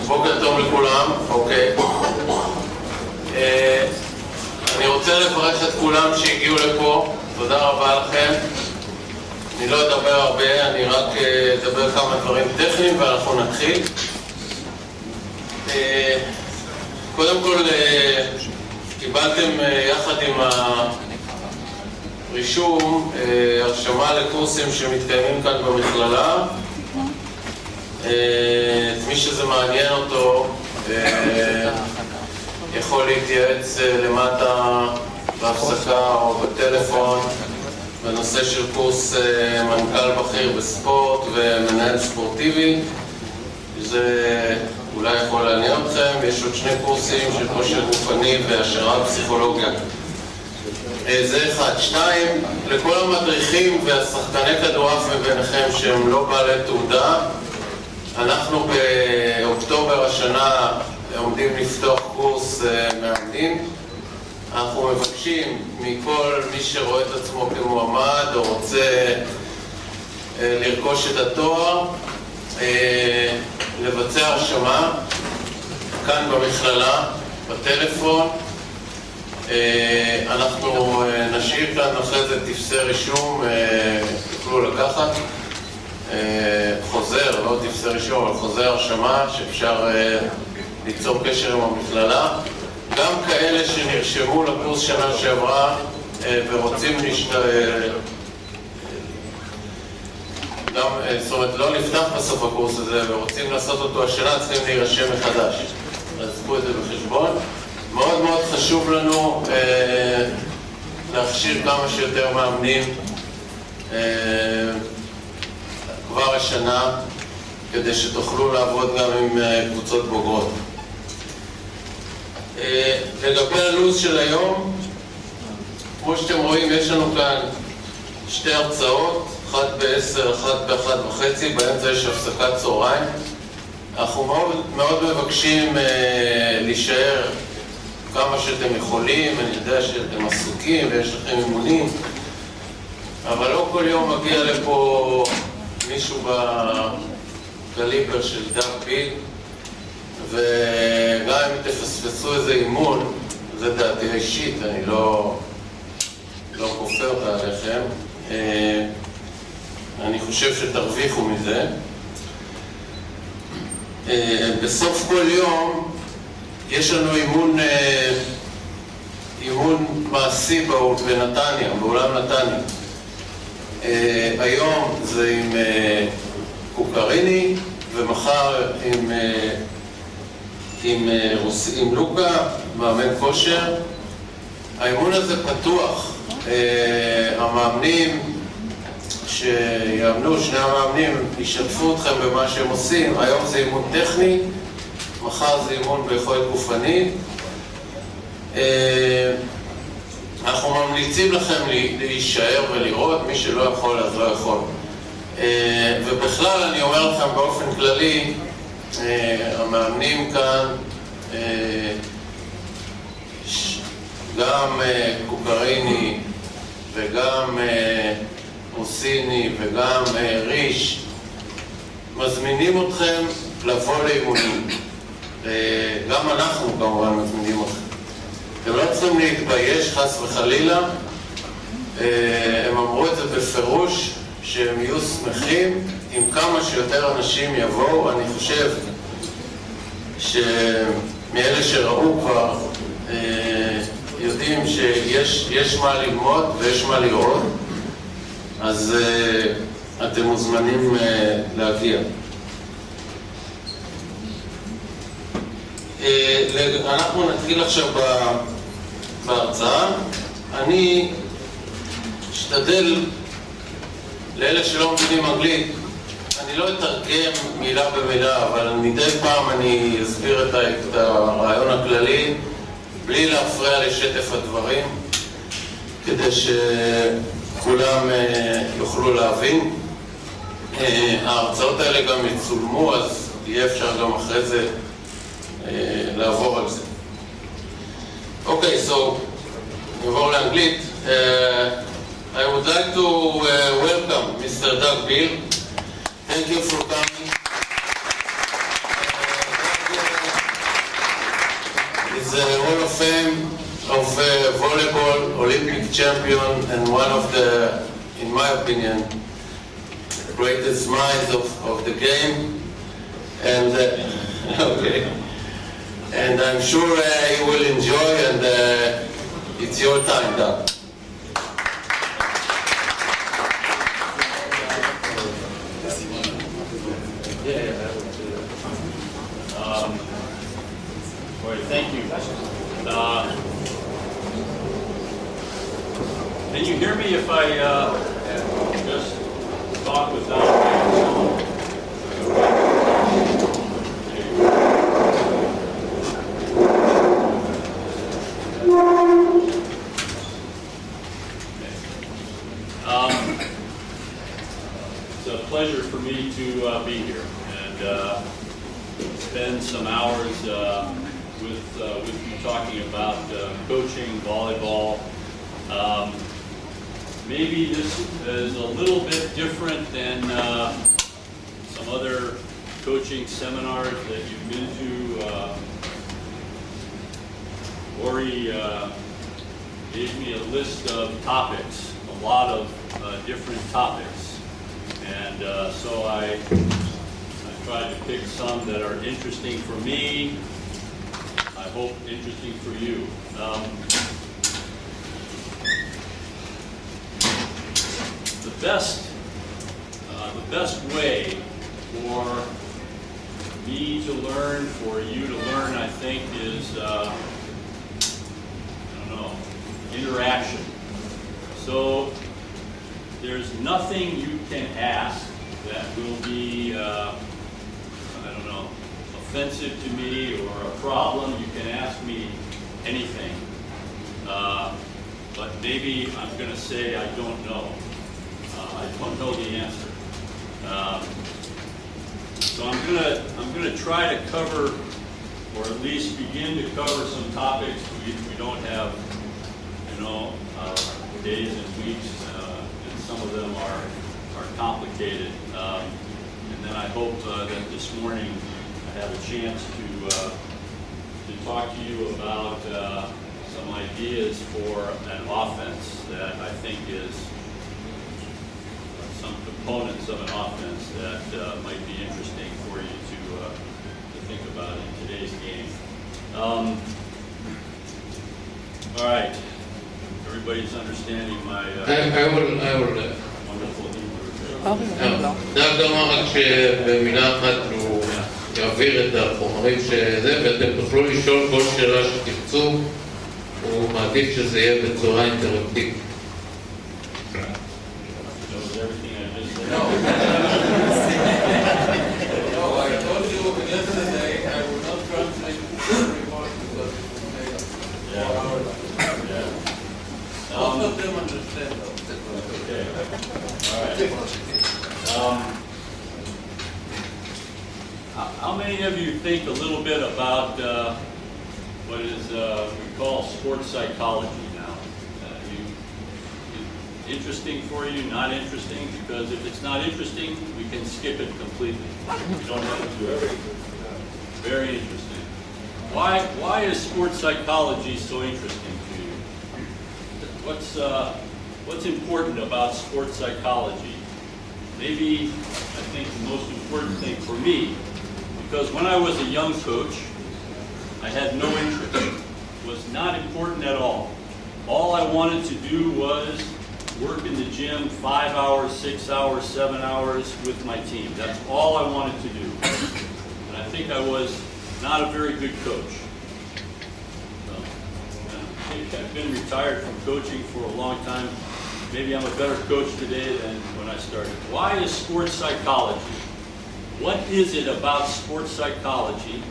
בוקר טוב לכולם. אוקיי. אני רוצה לברך את כולם שהגיעו לפה. תודה רבה לכם. אני לא אדבר הרבה, אני רק אדבר כמה דברים טכניים ואנחנו נתחיל. קודם כל, קיבלתם יחד עם הרישום הרשמה לקורסים שמתקיימים כאן במכללה. את מי שזה מעניין אותו יכול להתייעץ למטה בהפסקה או בטלפון בנושא של קורס מנכ"ל בכיר בספורט ומנהל ספורטיבי. זה אולי יכול לעניין אתכם. יש עוד שני קורסים של כושר גופני והעשרה פסיכולוגיית. זה אחד. שתיים, לכל המדריכים והשחקני כדורעף מביניכם שהם לא בעלי תעודה, אנחנו באוקטובר השנה עומדים לפתוח קורס מאמנים. אנחנו מבקשים מכל מי שרואה את עצמו כמועמד או רוצה לרכוש את התואר לבצע הרשמה כאן במכללה, בטלפון. אנחנו נשאיר כאן אחרי זה תפסי רישום, תוכלו לקחת חוזר, לא תפסי רישום, אבל חוזר הרשמה שאפשר ליצור קשר עם המכללה. גם כאלה שנרשמו לקורס שנה שעברה ורוצים זאת אומרת, לא לפתח בסוף הקורס הזה ורוצים לעשות אותו השנה, צריכים להירשם מחדש. אז קחו את זה בחשבון. מאוד מאוד חשוב לנו להכשיר כמה שיותר מאמנים כבר השנה, כדי שתוכלו לעבוד גם עם קבוצות בוגרות. לגבי הלו"ז של היום, כמו שאתם רואים, יש לנו כאן שתי הרצאות, אחת ב-10, אחת ב-1:30, באמצע יש הפסקת צהריים. אנחנו מאוד מבקשים להישאר כמה שאתם יכולים. אני יודע שאתם עסוקים ויש לכם אימונים, אבל לא כל יום מגיע לפה מישהו בקליבר של דאג ביל, וגם אם תפספסו איזה אימון, זה דעתי האישית, אני לא כופר אותה עליכם. אני חושב שתרוויחו מזה. בסוף כל יום יש לנו אימון מעשי בנתניה, באולם נתניה. היום זה עם קוקריני, ומחר עם לוקה, מאמן כושר. האימון הזה פתוח. המאמנים שיאמנו, שני המאמנים, ישתפו אתכם במה שהם עושים. היום זה אימון טכני, מחר זה אימון ביכולת גופנית. אנחנו ממליצים לכם להישאר ולראות, מי שלא יכול אז לא יכול. ובכלל אני אומר לכם באופן כללי, המאמנים כאן, גם קוקריני וגם מוסיני וגם ריש, מזמינים אתכם לבוא לאימונים. גם אנחנו כמובן מזמינים אתכם. אתם לא צריכים להתבייש חס וחלילה. הם אמרו את זה בפירוש, שהם יהיו שמחים אם כמה שיותר אנשים יבואו. אני חושב שמאלה שראו כבר יודעים שיש מה ללמוד ויש מה לראות, אז אתם מוזמנים להגיע. אנחנו נתחיל עכשיו בהרצאה. אני אשתדל, לאלה שלא מבינים אנגלית, אני לא אתרגם מילה במילה, אבל מדי פעם אני אסביר את הרעיון הכללי בלי להפריע לשטף הדברים, כדי שכולם יוכלו להבין. ההרצאות האלה גם יצולמו, אז יהיה אפשר גם אחרי זה לעבור על זה. אוקיי, so נעבור לאנגלית. I would like to welcome Mr. Doug Bill. Thank you for coming. Fame of volleyball, Olympic champion, and one of the, in my opinion, greatest minds of the game. And okay, and I'm sure you will enjoy, and it's your time, Doug. All right, thank you. Can you hear me if I just talk without It's a pleasure for me to be here and spend some hours with you talking about coaching, volleyball. Maybe this is a little bit different than some other coaching seminars that you've been to. Ori gave me a list of topics, a lot of different topics, and so I tried to pick some that are interesting for me. I hope interesting for you. The best way for me to learn, for you to learn, I think, is interaction. So there's nothing you can ask that will be, offensive to me or a problem. You can ask me anything. But maybe I'm going to say I don't know. I don't know the answer. So I'm going to try to cover, or at least begin to cover some topics. We don't have, days and weeks, and some of them are complicated. And then I hope that this morning I have a chance to talk to you about some ideas for an offense that I think is some components of an offense that might be interesting for you to think about in today's game. All right. Everybody's understanding my I will. wonderful Hebrew. דווקא אמר רק שבמילה אחת הוא יעביר את החומרים שזה, ואתם תוכלו לשאול כל שאלה שתרצו. הוא מעדיף שזה יהיה בצורה אינטראקטיבית. How many of you think a little bit about what is we call sports psychology now? Interesting for you, not interesting? Because if it's not interesting, we can skip it completely. We don't have to do everything. Very interesting. Why is sports psychology so interesting to you? What's important about sports psychology? Maybe I think the most important thing for me, because when I was a young coach, I had no interest. It was not important at all. All I wanted to do was work in the gym 5 hours, 6 hours, 7 hours with my team. That's all I wanted to do. And I think I was not a very good coach. So, I've been retired from coaching for a long time. Maybe I'm a better coach today than when I started. Why is sports psychology? What is it about sports psychology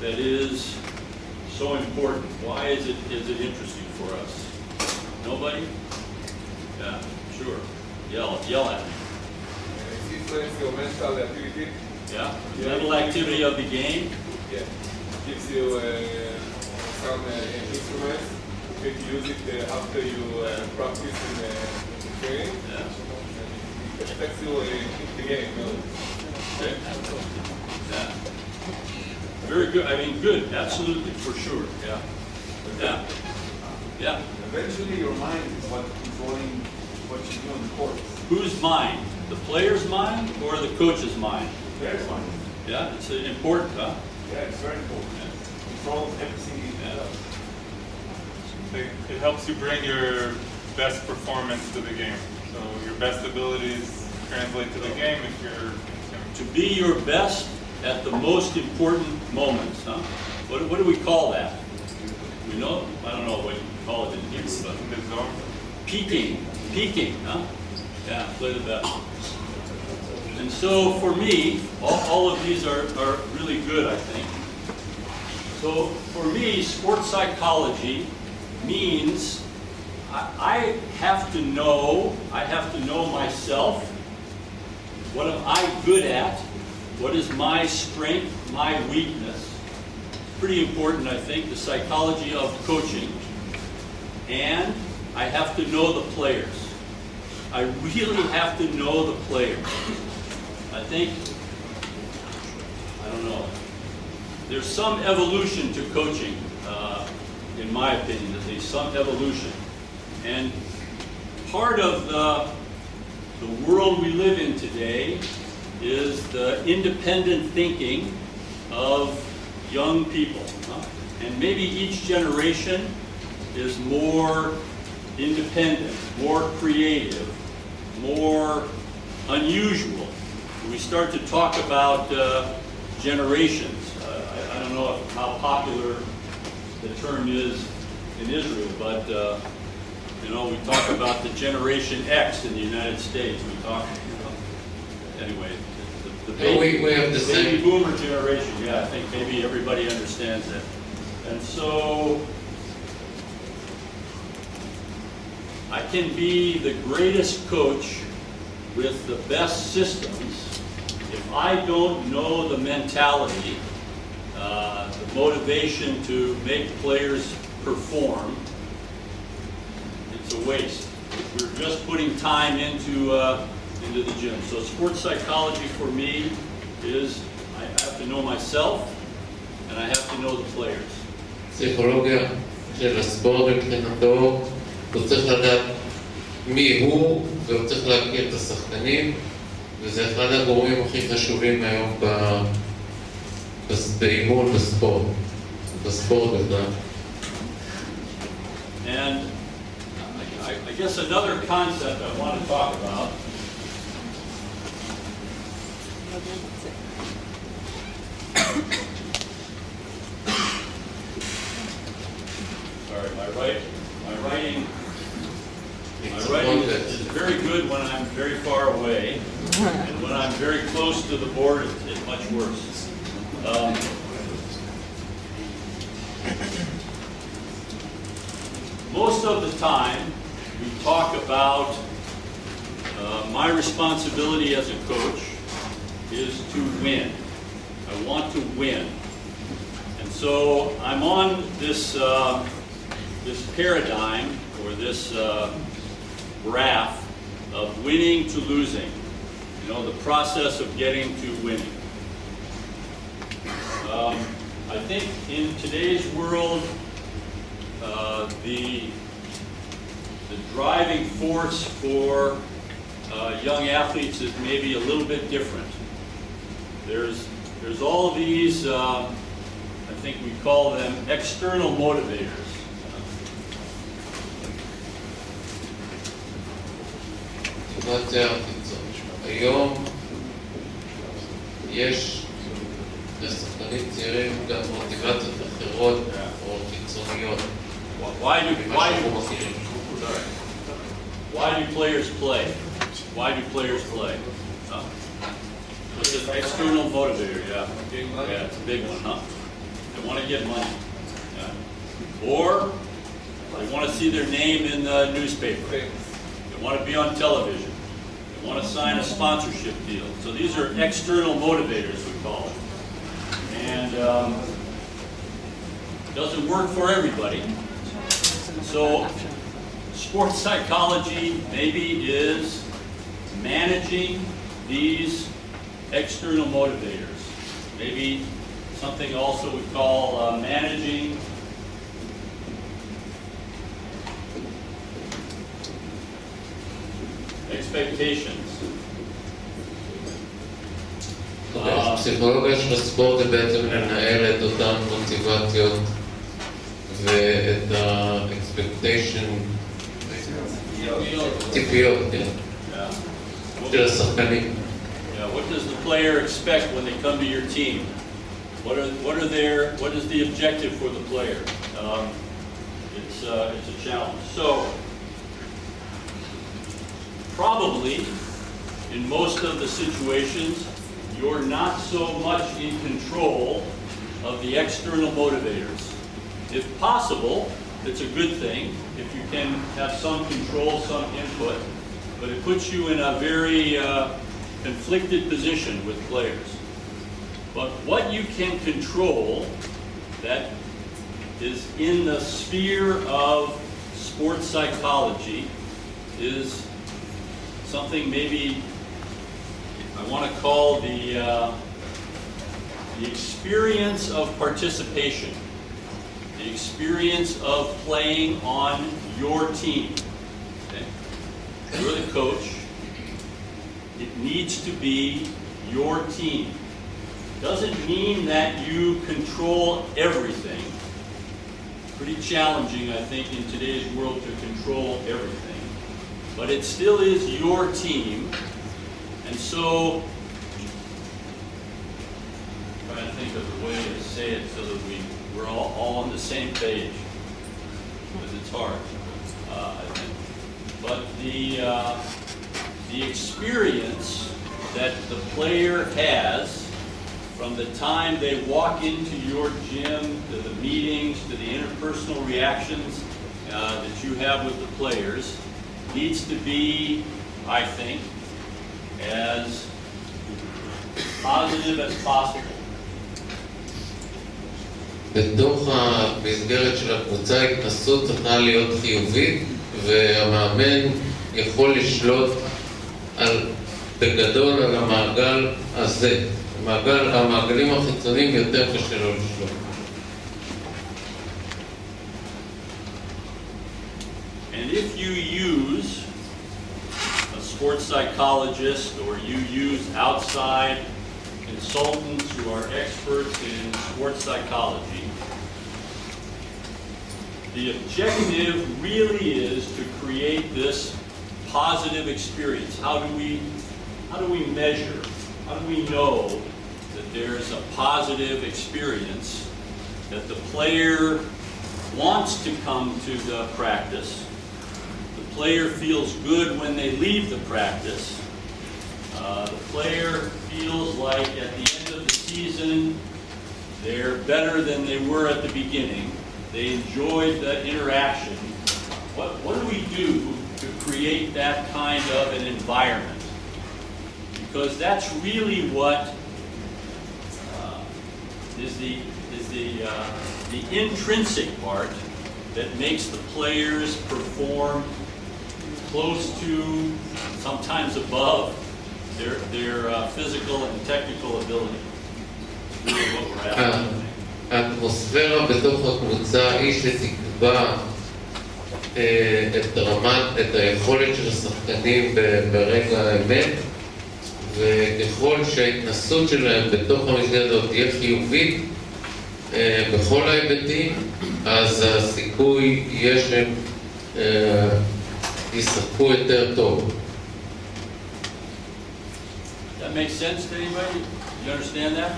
that is so important? Why is it interesting for us? Nobody? Yeah, sure. Yell at me. It influences your mental activity. Yeah, mental activity of the game. Yeah, it gives you some instruments. You can use it after you practice in training. Yeah. It affects you in the game. Okay. Yeah. Very good. I mean, good. Absolutely, for sure. Yeah. Yeah. Yeah. Eventually your mind is what controlling what you do on the court. Whose mind? The player's mind or the coach's mind? Player's mind. Yeah, it's important, huh? Yeah, it's very important. Control everything you do. It helps you bring your best performance to the game. So your best abilities translate to the game if you're... To be your best at the most important moments, huh? What do we call that? We know? I don't know what you call it in Hebrew, but... In the zone. Peaking, huh? Yeah, play the best. And so for me, all of these are really good, I think. So for me, sports psychology means I have to know myself. What am I good at? What is my strength, my weakness? Pretty important, I think, the psychology of coaching. And I have to know the players. I really have to know the players. I think, I don't know, there's some evolution to coaching, in my opinion, at least some evolution. And part of the world we live in today is the independent thinking of young people. And maybe each generation is more independent, more creative, more unusual. We start to talk about generations. I don't know how popular the term is in Israel, but you know, we talk about the Generation X in the United States. We talk, anyway, the baby boomer generation. Yeah, I think maybe everybody understands that. And so I can be the greatest coach with the best systems if I don't know the mentality, the motivation to make players perform. It's a waste. We're just putting time into the gym. So sports psychology for me is I have to know myself and I have to know the players. פסיכולוגיה של הספורט מבחינתו, הוא צריך לדעת מי הוא והוא צריך להכיר את השחקנים, וזה אחד הגורמים הכי חשובים היום באימון בספורט בכלל. And I guess another concept I want to talk about sorry, my writing is very good when I'm very far away, and when I'm very close to the board, it's much worse. Most of the time, we talk about my responsibility as a coach is to win. I want to win. And so I'm on this paradigm, or this graph of winning to losing. You know, the process of getting to winning. I think in today's world, the driving force for young athletes is maybe a little bit different. There's all of these, I think we call them external motivators. היום יש לשחקנים צעירים גם מוטיבציות אחרות או חיצוניות. Why do players play? Why do players play? It's an external motivator, yeah. Yeah, it's a big one, huh? They want to get money. Yeah. Or they want to see their name in the newspaper. They want to be on television. They want to sign a sponsorship deal. So these are external motivators, we call it. And it doesn't work for everybody. So sports psychology maybe is managing these external motivators. Maybe something also we call managing expectations. פסיכולוגיה של הספורט זה בעצם לנהל את אותן מוטיבציות ואת ה-expectation, ציפיות, כן, של השחקנים. What does the player expect when they come to your team? What is the objective for the player? It's a challenge. So, probably in most of the situations, you're not so much in control of the external motivators. If possible, it's a good thing if you can have some control, some input, but it puts you in a very conflicted position with players. But what you can control that is in the sphere of sports psychology is something maybe I want to call the experience of participation, the experience of playing on your team. Okay? You're the coach. It needs to be your team. Doesn't mean that you control everything. Pretty challenging, I think, in today's world to control everything. But it still is your team. And so, I'm trying to think of a way to say it so that we're all on the same page, because it's hard, I think. But the experience that the player has from the time they walk into your gym, to the meetings, to the interpersonal reactions that you have with the players, needs to be, I think, as positive as possible. בתוך המסגרת של הקבוצה, ההתנסות צריכה להיות חיובית, והמאמן יכול לשלוט בגדול על המעגל הזה. המעגלים החיצוניים יותר קשה לו לשלוט. And if you use a sports psychologist or you use outside consultants who are experts in sports psychology, the objective really is to create this positive experience. How do we measure? How do we know that there's a positive experience, that the player wants to come to the practice, the player feels good when they leave the practice, the player feels like at the end of the season they're better than they were at the beginning, they enjoyed the interaction. What do we do to create that kind of an environment? Because that's really what is the intrinsic part that makes the players perform close to, sometimes above, their physical and technical ability. That's really what we're after. האטמוספירה בתוך הקבוצה היא שתקבע את היכולת של השחקנים ברגע האמת, וככל שההתנסות שלהם בתוך המסגרת הזאת תהיה חיובית בכל ההיבטים, אז הסיכוי יהיה שהם ישחקו יותר טוב. That makes sense to anybody? You understand that?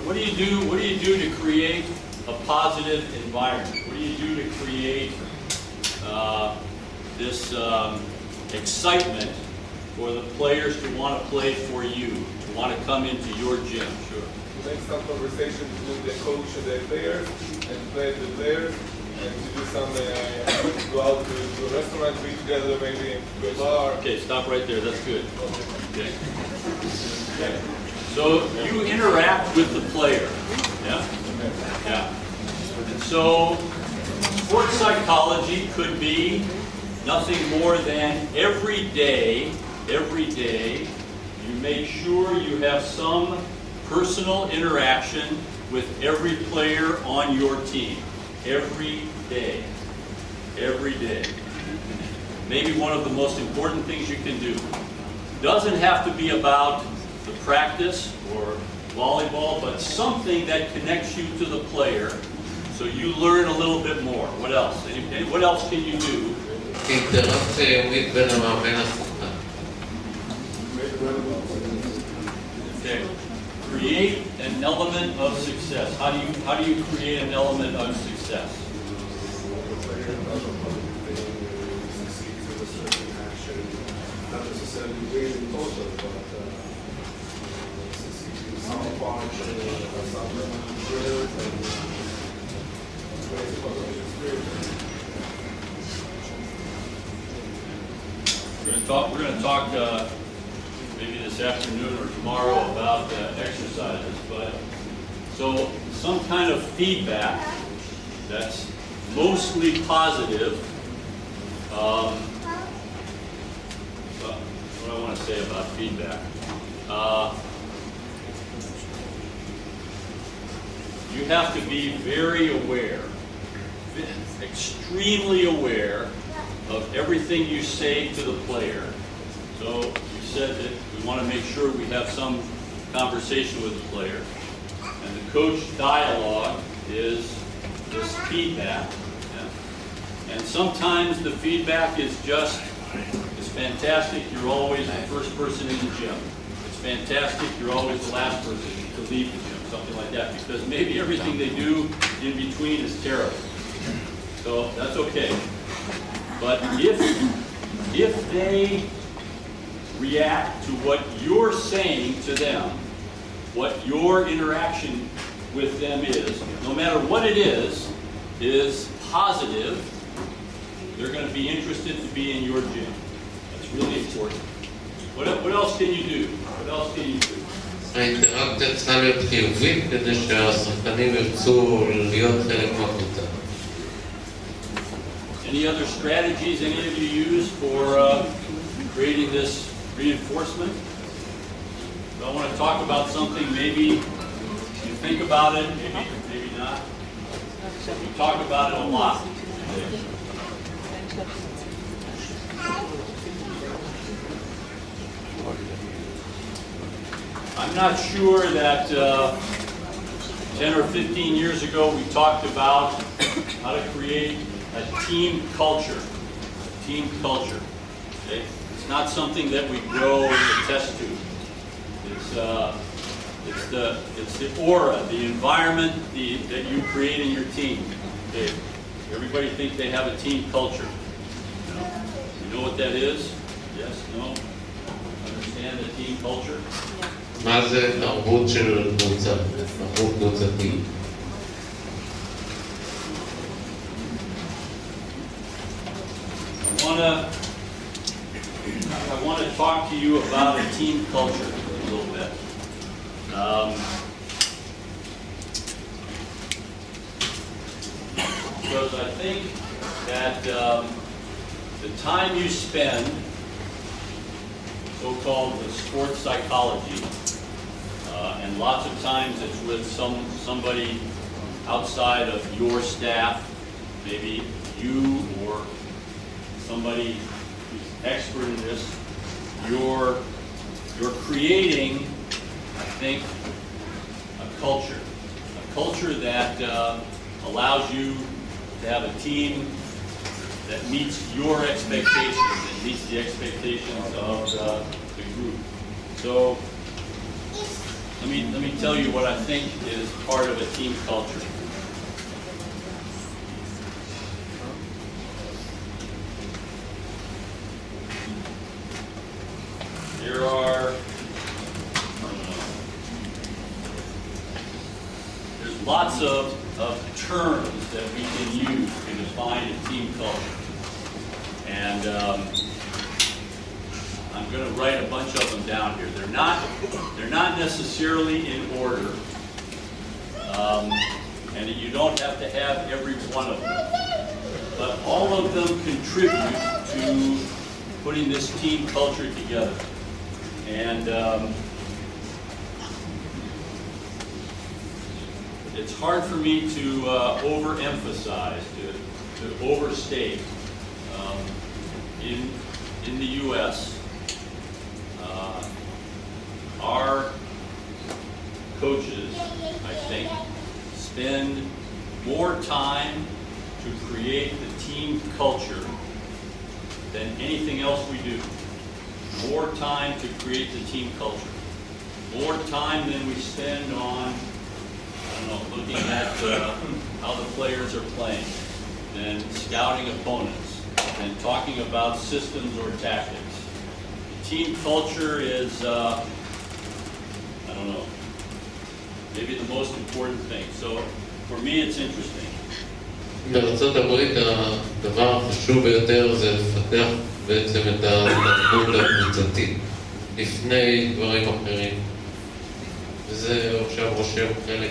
What do you do? What do you do to create a positive environment? What do you do to create this excitement for the players to want to play for you, to want to come into your gym? Sure. Make some conversation with the coach and the players, and play with the players, and to do some, go out to a restaurant, be together, maybe to a bar. Okay, stop right there. That's good. Okay. Okay. So you interact with the player. Yeah? Yeah. And so sports psychology could be nothing more than every day, you make sure you have some personal interaction with every player on your team. Every day. Every day. Maybe one of the most important things you can do. doesn't have to be about the practice or volleyball, but something that connects you to the player so you learn a little bit more. What else? What else can you do? אינטראקציה יומית בין המאמן לשחקן. Okay. Create an element of success. How do you create an element of success? Not necessarily winning total, but succeeding some function, some growth, We're going to talk maybe this afternoon or tomorrow about exercises, but so some kind of feedback that's mostly positive. What do I want to say about feedback? You have to be very aware, extremely aware of everything you say to the player. So you said that we want to make sure we have some conversation with the player. And the coach dialogue is this feedback. Yeah? And sometimes the feedback is just, it's fantastic, you're always the first person in the gym. It's fantastic, you're always the last person to leave the gym, something like that. Because maybe everything they do in between is terrible. So that's okay. But if they react to what you're saying to them, what your interaction with them is, no matter what it is positive, they're going to be interested to be in your gym. That's really important. What else can you do? What else can you do? האינטראקציה צריכה להיות חיובית כדי שהשחקנים ירצו להיות חלק מהקבוצה. Any other strategies any of you use for creating this reinforcement? If I want to talk about something, maybe you think about it, maybe not. We talk about it a lot. I'm not sure that 10 or 15 years ago we talked about how to create a team culture. Team culture. Okay? It's not something that we grow in a test tube. It's the aura, the environment that you create in your team. Okay? Everybody thinks they have a team culture. You know what that is? Yes? No? Understand the team culture? מה זה תרבות של קבוצה? תרבות קבוצתית. I want to talk to you about a team culture a little bit. Because I think that the time you spend, so-called the sports psychology, and lots of times it's with somebody outside of your staff, maybe you or somebody who's expert in this, you're creating, I think, a culture that allows you to have a team that meets your expectations and meets the expectations of the group. So let me tell you what I think is part of a team culture. There's lots of terms that we can use to define a team culture. And I'm going to write a bunch of them down here. They're not necessarily in order. And you don't have to have every one of them. But all of them contribute to putting this team culture together. And it's hard for me to overemphasize, to overstate. In the U.S., our coaches, I think, spend more time to create the team culture than anything else we do. More time to create the team culture. More time than we spend on, I don't know, looking at how the players are playing, than scouting opponents, than talking about systems or tactics. The team culture is, I don't know, maybe the most important thing. So for me it's interesting. בארצות הברית הדבר החשוב ביותר זה לפתח בעצם את התרבות הקבוצתית לפני דברים אחרים. וזה עכשיו רושם חלק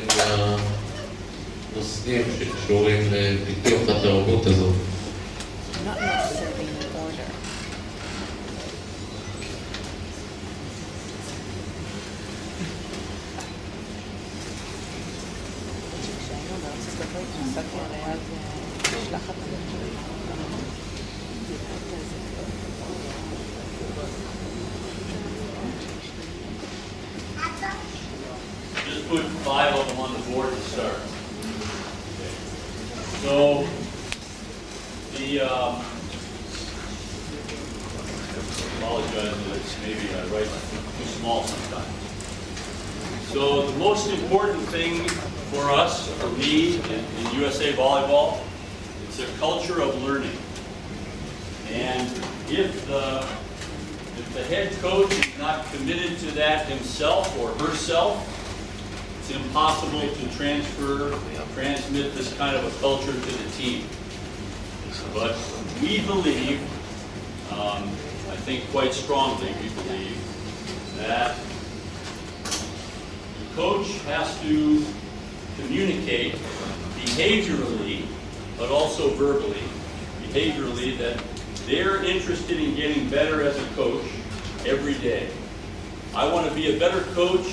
מהנושאים שקשורים לפיתוח התרבות הזאת. Just put 5 of them on the board to start. Okay. So the apologize that maybe I write too small sometimes. So the most important thing for us, for me, in USA Volleyball, it's a culture of learning. And if the head coach is not committed to that himself or herself, it's impossible to transmit this kind of a culture to the team. But we believe, I think quite strongly, we believe that the coach has to communicate behaviorally, but also verbally, behaviorally, that they're interested in getting better as a coach every day. I want to be a better coach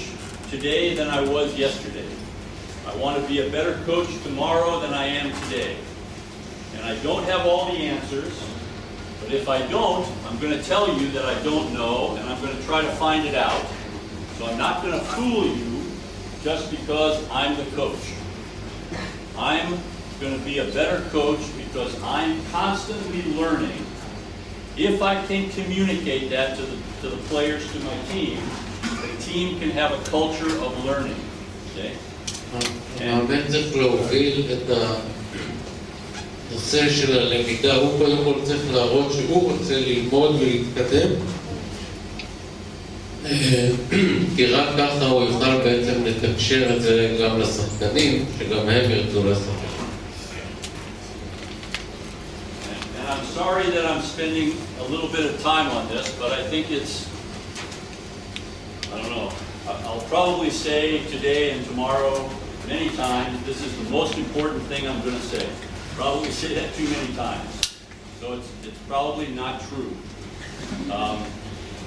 today than I was yesterday. I want to be a better coach tomorrow than I am today. And I don't have all the answers, but if I don't, I'm going to tell you that I don't know, and I'm going to try to find it out. So I'm not going to fool you just because I'm the coach. I'm going to be a better coach because I'm constantly learning. If I can communicate that to the players, to my team, the team can have a culture of learning. Okay? המאמן צריך להוביל את הנושא של הלמידה. הוא קודם כל צריך להראות שהוא רוצה ללמוד ולהתקדם, כי רק ככה הוא יוכל בעצם לתקשר את זה גם לשחקנים, שגם הם ירצו לשחק. I'm sorry that I'm spending a little bit of time on this, but I think it's, I don't know, I'll probably say today and tomorrow many times, this is the most important thing I'm going to say. Probably say that too many times. So it's probably not true.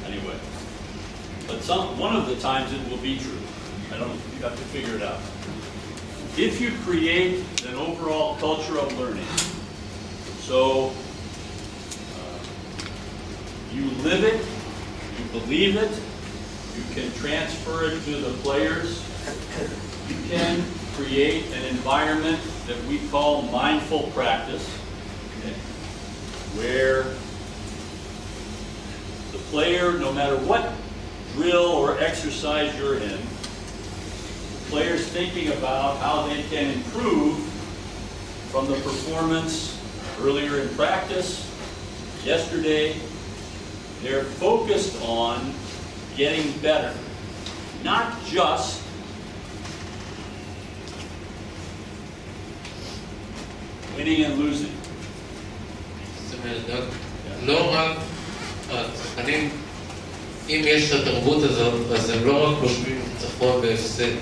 Anyway. But one of the times it will be true. You have to figure it out. If you create an overall culture of learning, so you live it, you believe it, you can transfer it to the players, you can create an environment that we call mindful practice, okay, where the player, no matter what drill or exercise you're in, the player's thinking about how they can improve from the performance earlier in practice, yesterday. They're focused on getting better, not just winning and losing. לא רק השחקנים, אם יש את התרבות הזאת, אז הם לא רק חושבים ניצחון והפסד,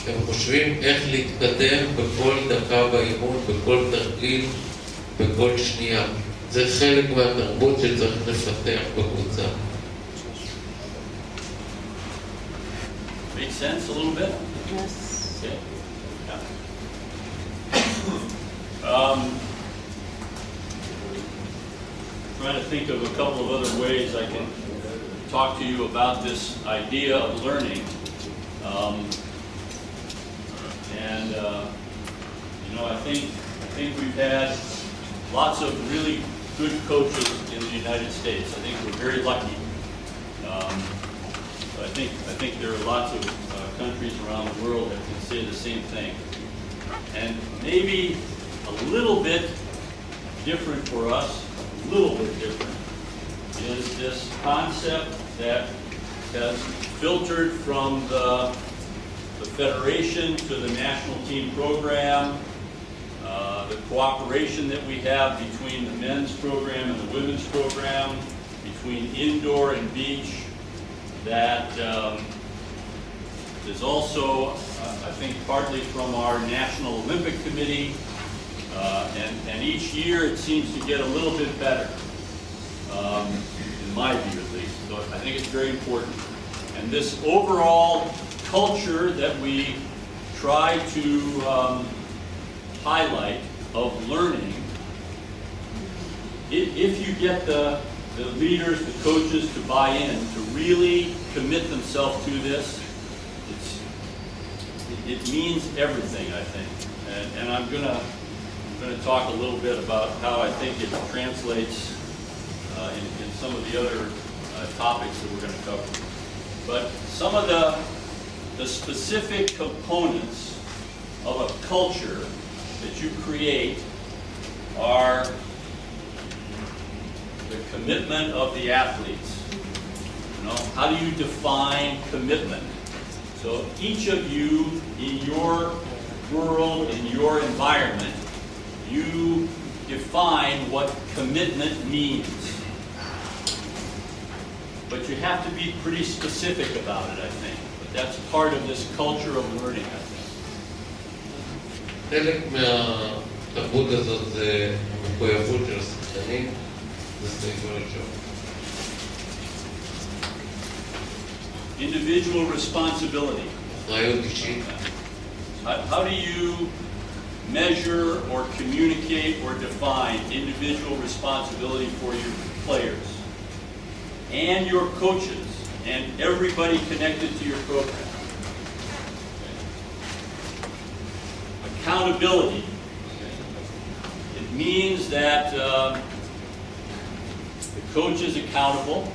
הם חושבים איך להתקדם בכל דקה באימון, בכל תרגיל, בכל שנייה. זה חלק מהתרבות שצריך לפתח בקבוצה. Make sense a little bit? Yes. Okay. Trying to think of a couple of other ways I can talk to you about this idea of learning. I think we've had lots of really good coaches in the United States. I think we're very lucky. But I think there are lots of countries around the world that can say the same thing. And maybe a little bit different for us, a little bit different, is this concept that has filtered from the federation to the national team program, the cooperation that we have between the men's program and the women's program, between indoor and beach, that is also, I think, partly from our National Olympic Committee, and each year it seems to get a little bit better, in my view at least. So I think it's very important. And this overall culture that we try to highlight of learning, if you get the leaders, the coaches to buy in, to really commit themselves to this, it means everything, I think. And I'm gonna talk a little bit about how I think it translates in some of the other topics that we're going to cover. But some of the specific components of a culture that you create are the commitment of the athletes. You know, how do you define commitment? So each of you in your world, in your environment, you define what commitment means. But you have to be pretty specific about it, I think. But that's part of this culture of learning, I think. חלק מהתרבות הזאת זה מחויבות של השחקנים, זה סעיף הראשון. Individual responsibility. אחריות אישית. How do you measure or communicate or define individual responsibility for your players and your coaches and everybody connected to your program? Accountability. It means that the coach is accountable.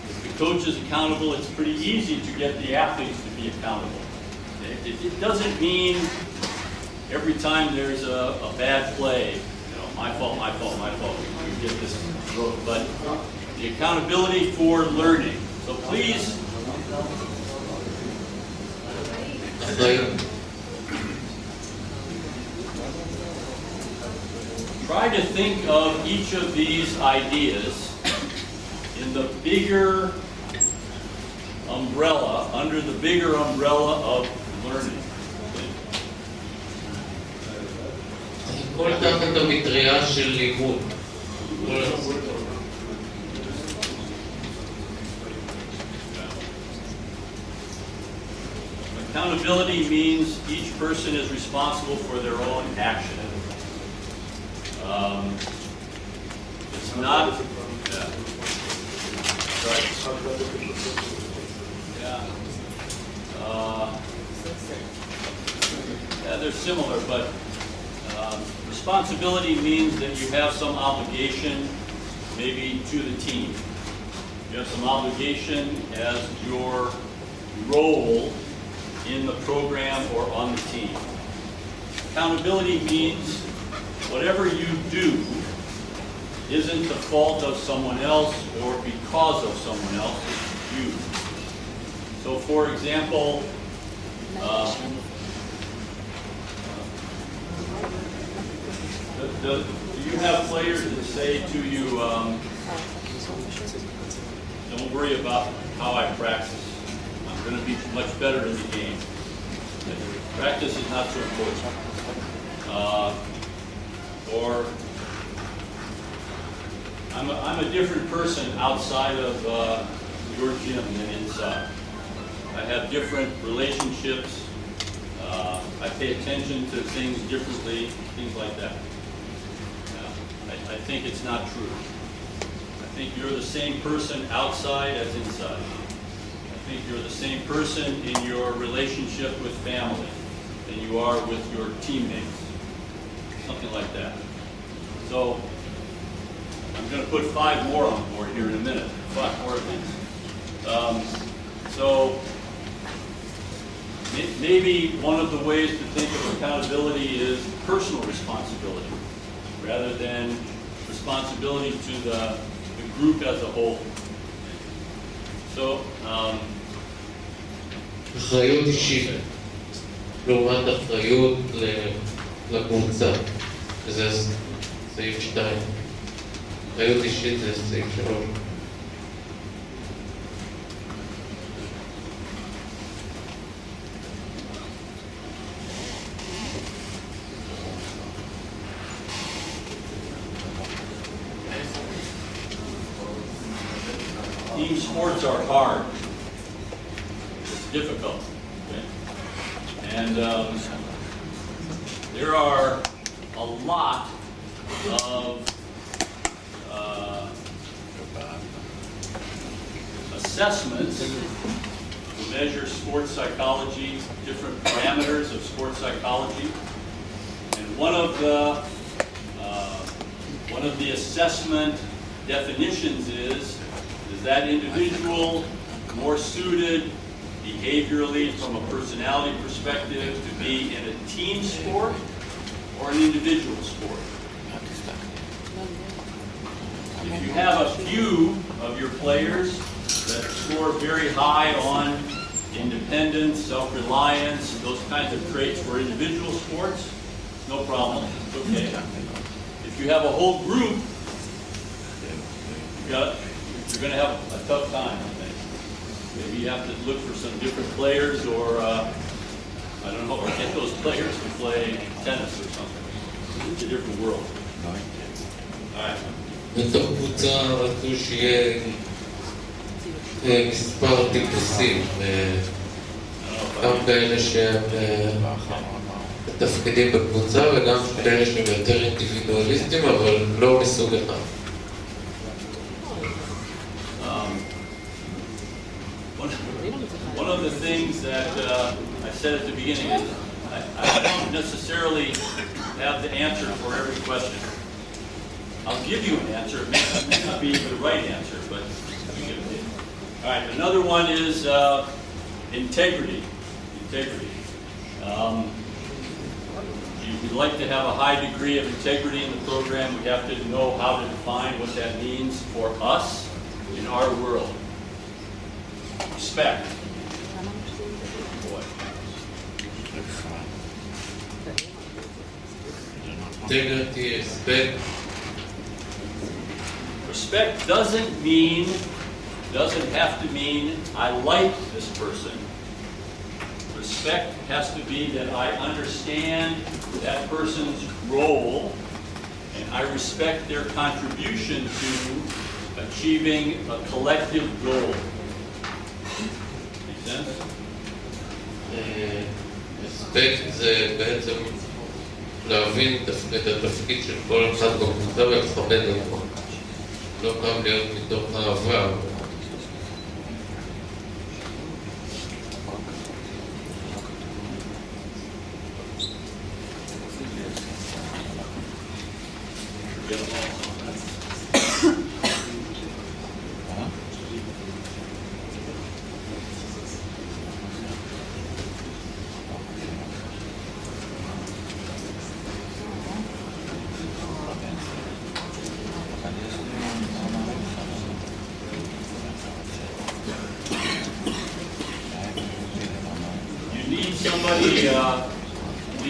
If the coach is accountable, it's pretty easy to get the athletes to be accountable. It doesn't mean every time there's a bad play, you know, my fault, we get this growth. But the accountability for learning. So please try to think of each of these ideas in the bigger umbrella, under the bigger umbrella of learning. כל תחת המטריה של לימוד. Accountability means each person is responsible for their own action. It's not. Right. Yeah, they're similar, but responsibility means that you have some obligation, maybe to the team. You have some obligation as your role in the program or on the team. Accountability means whatever you do isn't the fault of someone else or because of someone else, it's you. So for example, do you have players that say to you, don't worry about how I practice. I'm going to be much better in the game. Practice is not so important. Or I'm a different person outside of your gym than inside. I have different relationships. I pay attention to things differently, things like that. I think it's not true. I think you're the same person outside as inside. I think you're the same person in your relationship with family than you are with your teammates. Something like that. So I'm going to put 5 more on board here in a minute. 5 more things. So maybe one of the ways to think of accountability is personal responsibility rather than responsibility to the group as a whole. So, אחריות אישית, לעומת אחריות לקבוצה, שזה סעיף 2. אחריות אישית זה סעיף 3. Team sports are hard. It's difficult. Okay? And there are a lot of assessments to measure sports psychology, different parameters of sports psychology. And one of the assessment definitions is that individual more suited behaviorally from a personality perspective to be in a team sport or an individual sport? If you have a few of your players that score very high on independence, self-reliance, those kinds of traits for individual sports, no problem, it's okay. If you have a whole group, you're going to have a tough time, I think. Maybe you have to look for some different players or, I don't know, or get those players to play tennis or something. It's a different world. All right. בתוך קבוצה רצו שיהיה מספר טיפוסים, גם כאלה שהם תפקידים בקבוצה וגם כאלה שהם יותר אינדיבידואליסטים, אבל לא מסוג אחד. One of the things that I said at the beginning is I don't necessarily have the answer for every question. I'll give you an answer. It may not be the right answer, but we give it. All right, another one is integrity. Integrity. We'd like to have a high degree of integrity in the program. We have to know how to define what that means for us in our world. Respect. Integrity, respect. Respect doesn't have to mean I like this person. Respect has to be that I understand that person's role and I respect their contribution to achieving a collective goal. Make sense? respect זה בעצם להבין את התפקיד של כל אחד בקבוצה ולכבד אותו. לא חייב להיות מתוך אהבה.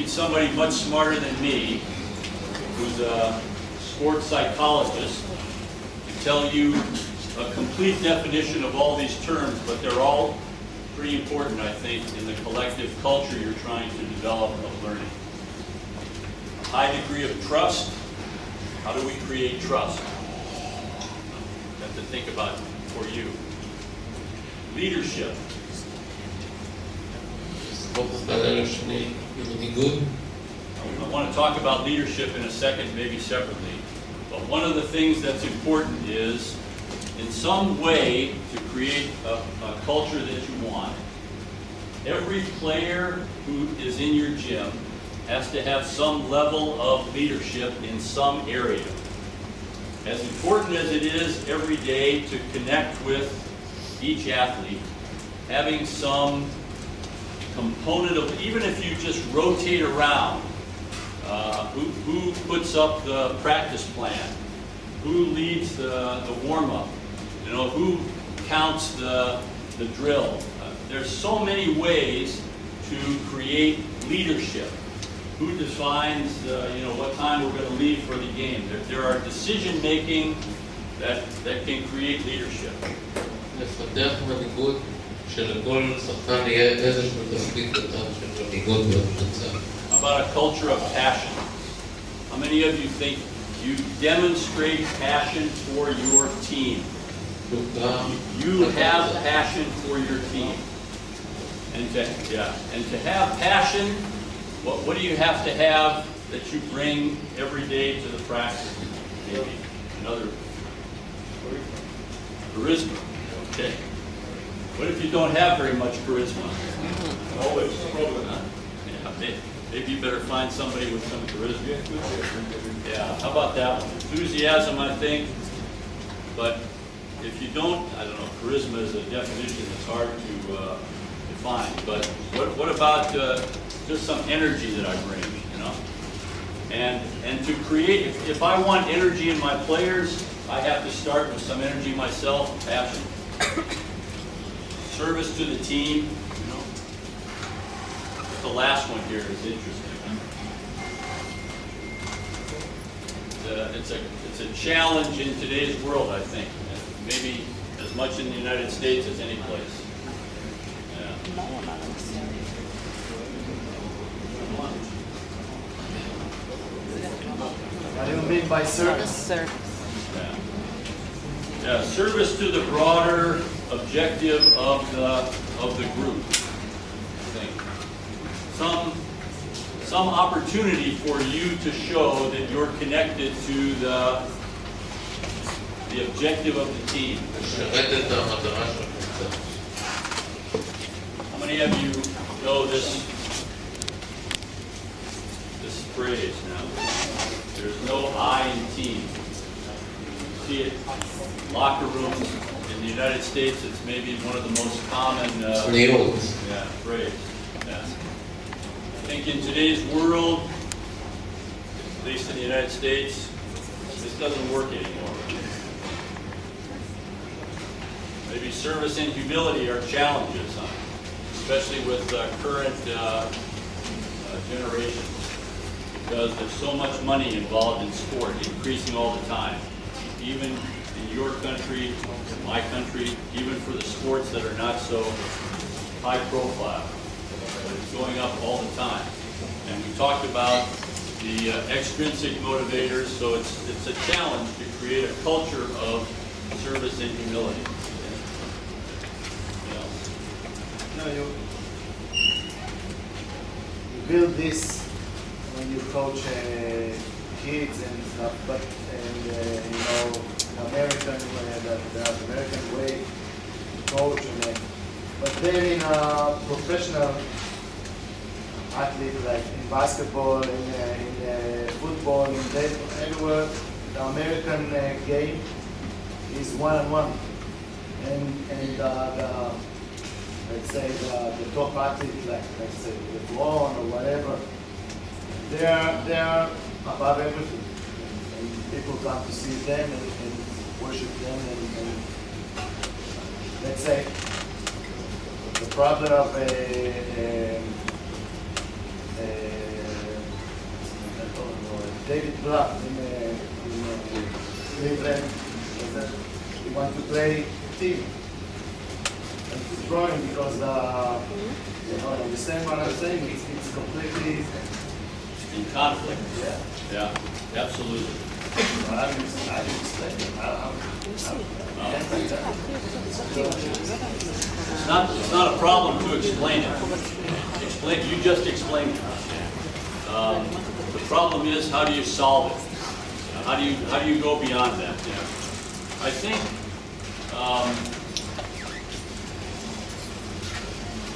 Somebody much smarter than me, who's a sports psychologist, to tell you a complete definition of all these terms, but they're all pretty important, I think, in the collective culture you're trying to develop of learning. A high degree of trust. How do we create trust? You have to think about for you. Leadership. I want to talk about leadership in a second, maybe separately. But one of the things that's important is in some way to create a culture that you want, every player who is in your gym has to have some level of leadership in some area. As important as it is every day to connect with each athlete, having some component of, even if you just rotate around, who puts up the practice plan, who leads the warm-up, you know, who counts the drill. There's so many ways to create leadership. Who defines, you know, what time we're going to leave for the game? There are decision-making that can create leadership. לפתח מנהיגות שלכל שחקן יהיה איזשהו תפקיד קטן של מנהיגות בקבוצה. About a culture of passion. How many of you think you demonstrate passion for your team? You have passion for your team. And to have passion, what do you have to have that you bring every day to the practice? Maybe another charisma. Okay. What if you don't have very much charisma? Always. Yeah, maybe you better find somebody with some charisma. Yeah, how about that one? Enthusiasm, I think. But if you don't, I don't know, charisma is a definition that's hard to define. But what about just some energy that I bring, you know? And to create, if I want energy in my players, I have to start with some energy myself, passion. Service to the team, you know. The last one here is interesting. It's a challenge in today's world, I think. Maybe as much in the United States as any place. Yeah. What do you mean by service? Yeah, service to the broader objective of the group. I think some opportunity for you to show that you're connected to the objective of the team. How many of you know this phrase now? There's no I in team. You see it in locker rooms. In the United States, it's maybe one of the most common phrase. Yeah. I think in today's world, at least in the United States, this doesn't work anymore. Maybe service and humility are challenges, especially with current generations, because there's so much money involved in sport, increasing all the time. Even in your country, in my country, even for the sports that are not so high profile, but it's going up all the time. And we talked about the extrinsic motivators, so it's a challenge to create a culture of service and humility. You build this when you coach kids and stuff, but you know, the American way to coach, but then in a professional athlete, like in basketball, in football, in baseball, everywhere, the American game is one-on-one, and let's say the top athlete, like let's say LeBron or whatever, they are above everything, and people come to see them and worship them, and let's say the problem of David Black in Cleveland is that he wants to play team. And it's growing because you know, understand what I'm saying? It's completely in conflict. Yeah. Yeah, absolutely. I didn't explain it. It's not a problem to explain it. You just explained it. The problem is, how do you solve it? How do you go beyond that? I think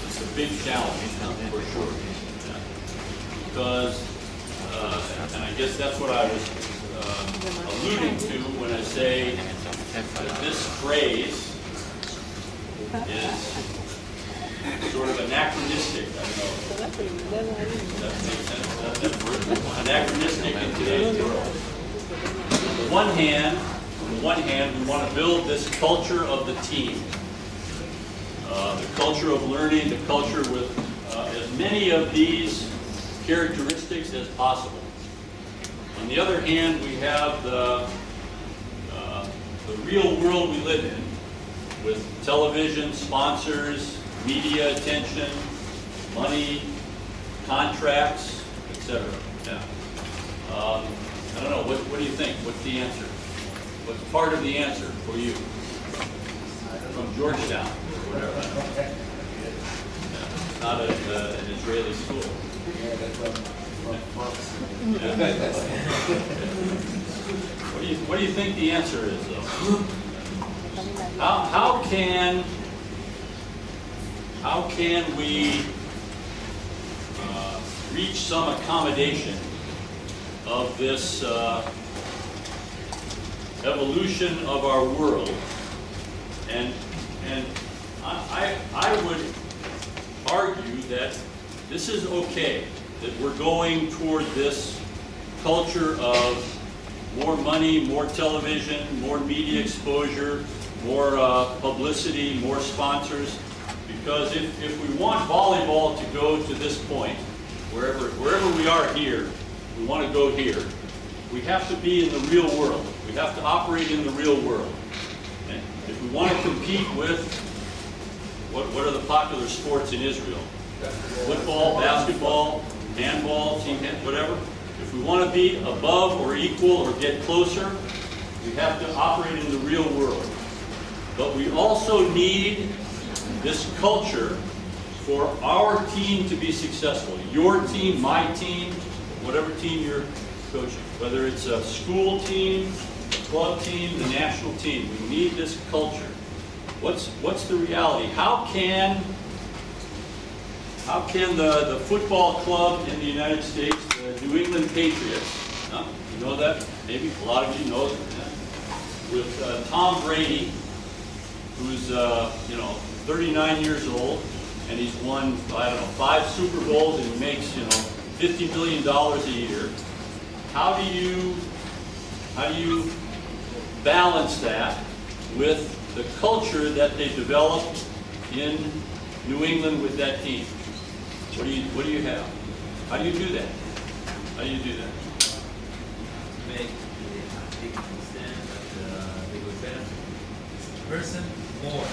it's a big challenge for sure. Yeah. Because, and I guess that's what I was alluding to when I say that this phrase is sort of anachronistic. I don't know. Does that make sense? Anachronistic in today's world. On the one hand, we want to build this culture of the team. The culture of learning, the culture with as many of these characteristics as possible. On the other hand, we have the real world we live in, with television, sponsors, media attention, money, contracts, etc. Yeah. I don't know, what do you think? What's the answer? What's part of the answer for you? From Georgetown, or whatever. Yeah. Not an Israeli school. Yeah. What do you think the answer is, though? How can we reach some accommodation of this evolution of our world? And I would argue that this is okay, that we're going toward this culture of more money, more television, more media exposure, more publicity, more sponsors. Because if we want volleyball to go to this point, wherever we are here, we want to go here, we have to be in the real world. We have to operate in the real world. And if we want to compete with, what are the popular sports in Israel? Football, basketball, handball, team, whatever. If we want to be above or equal or get closer, we have to operate in the real world. But we also need this culture for our team to be successful. Your team, my team, whatever team you're coaching. Whether it's a school team, a club team, the national team. We need this culture. What's the reality? How can the football club in the United States, the New England Patriots, you know that? Maybe a lot of you know it. With Tom Brady, who's 39 years old, and he's won, I don't know, 5 Super Bowls, and he makes, $50 million a year. How do you balance that with the culture that they developed in New England with that team? What do you have? How do you do that? How do you do that? Make people understand that they will benefit as a person more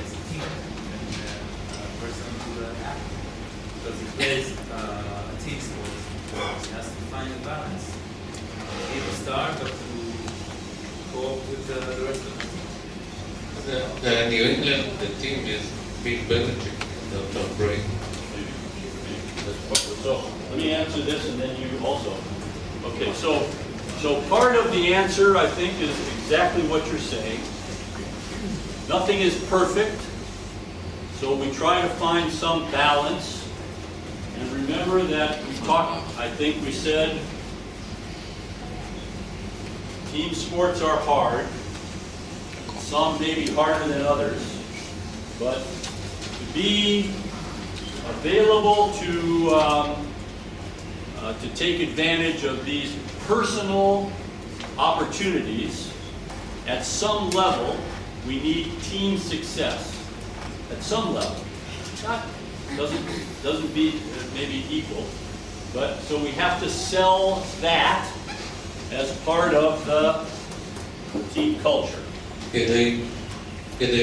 as a team than a person who athlete. Because he plays a team sport, he has to find a balance. He will start, but to cope with the rest of the team. The New England, the team is big benefit. Great. So let me answer this, and then you also. Okay, so part of the answer, I think, is exactly what you're saying. Nothing is perfect, so we try to find some balance. And remember that we talked, I think we said, team sports are hard. Some may be harder than others, but to be available to take advantage of these personal opportunities, at some level, we need team success. At some level. Doesn't be maybe equal, but so we have to sell that as part of the team culture. כדי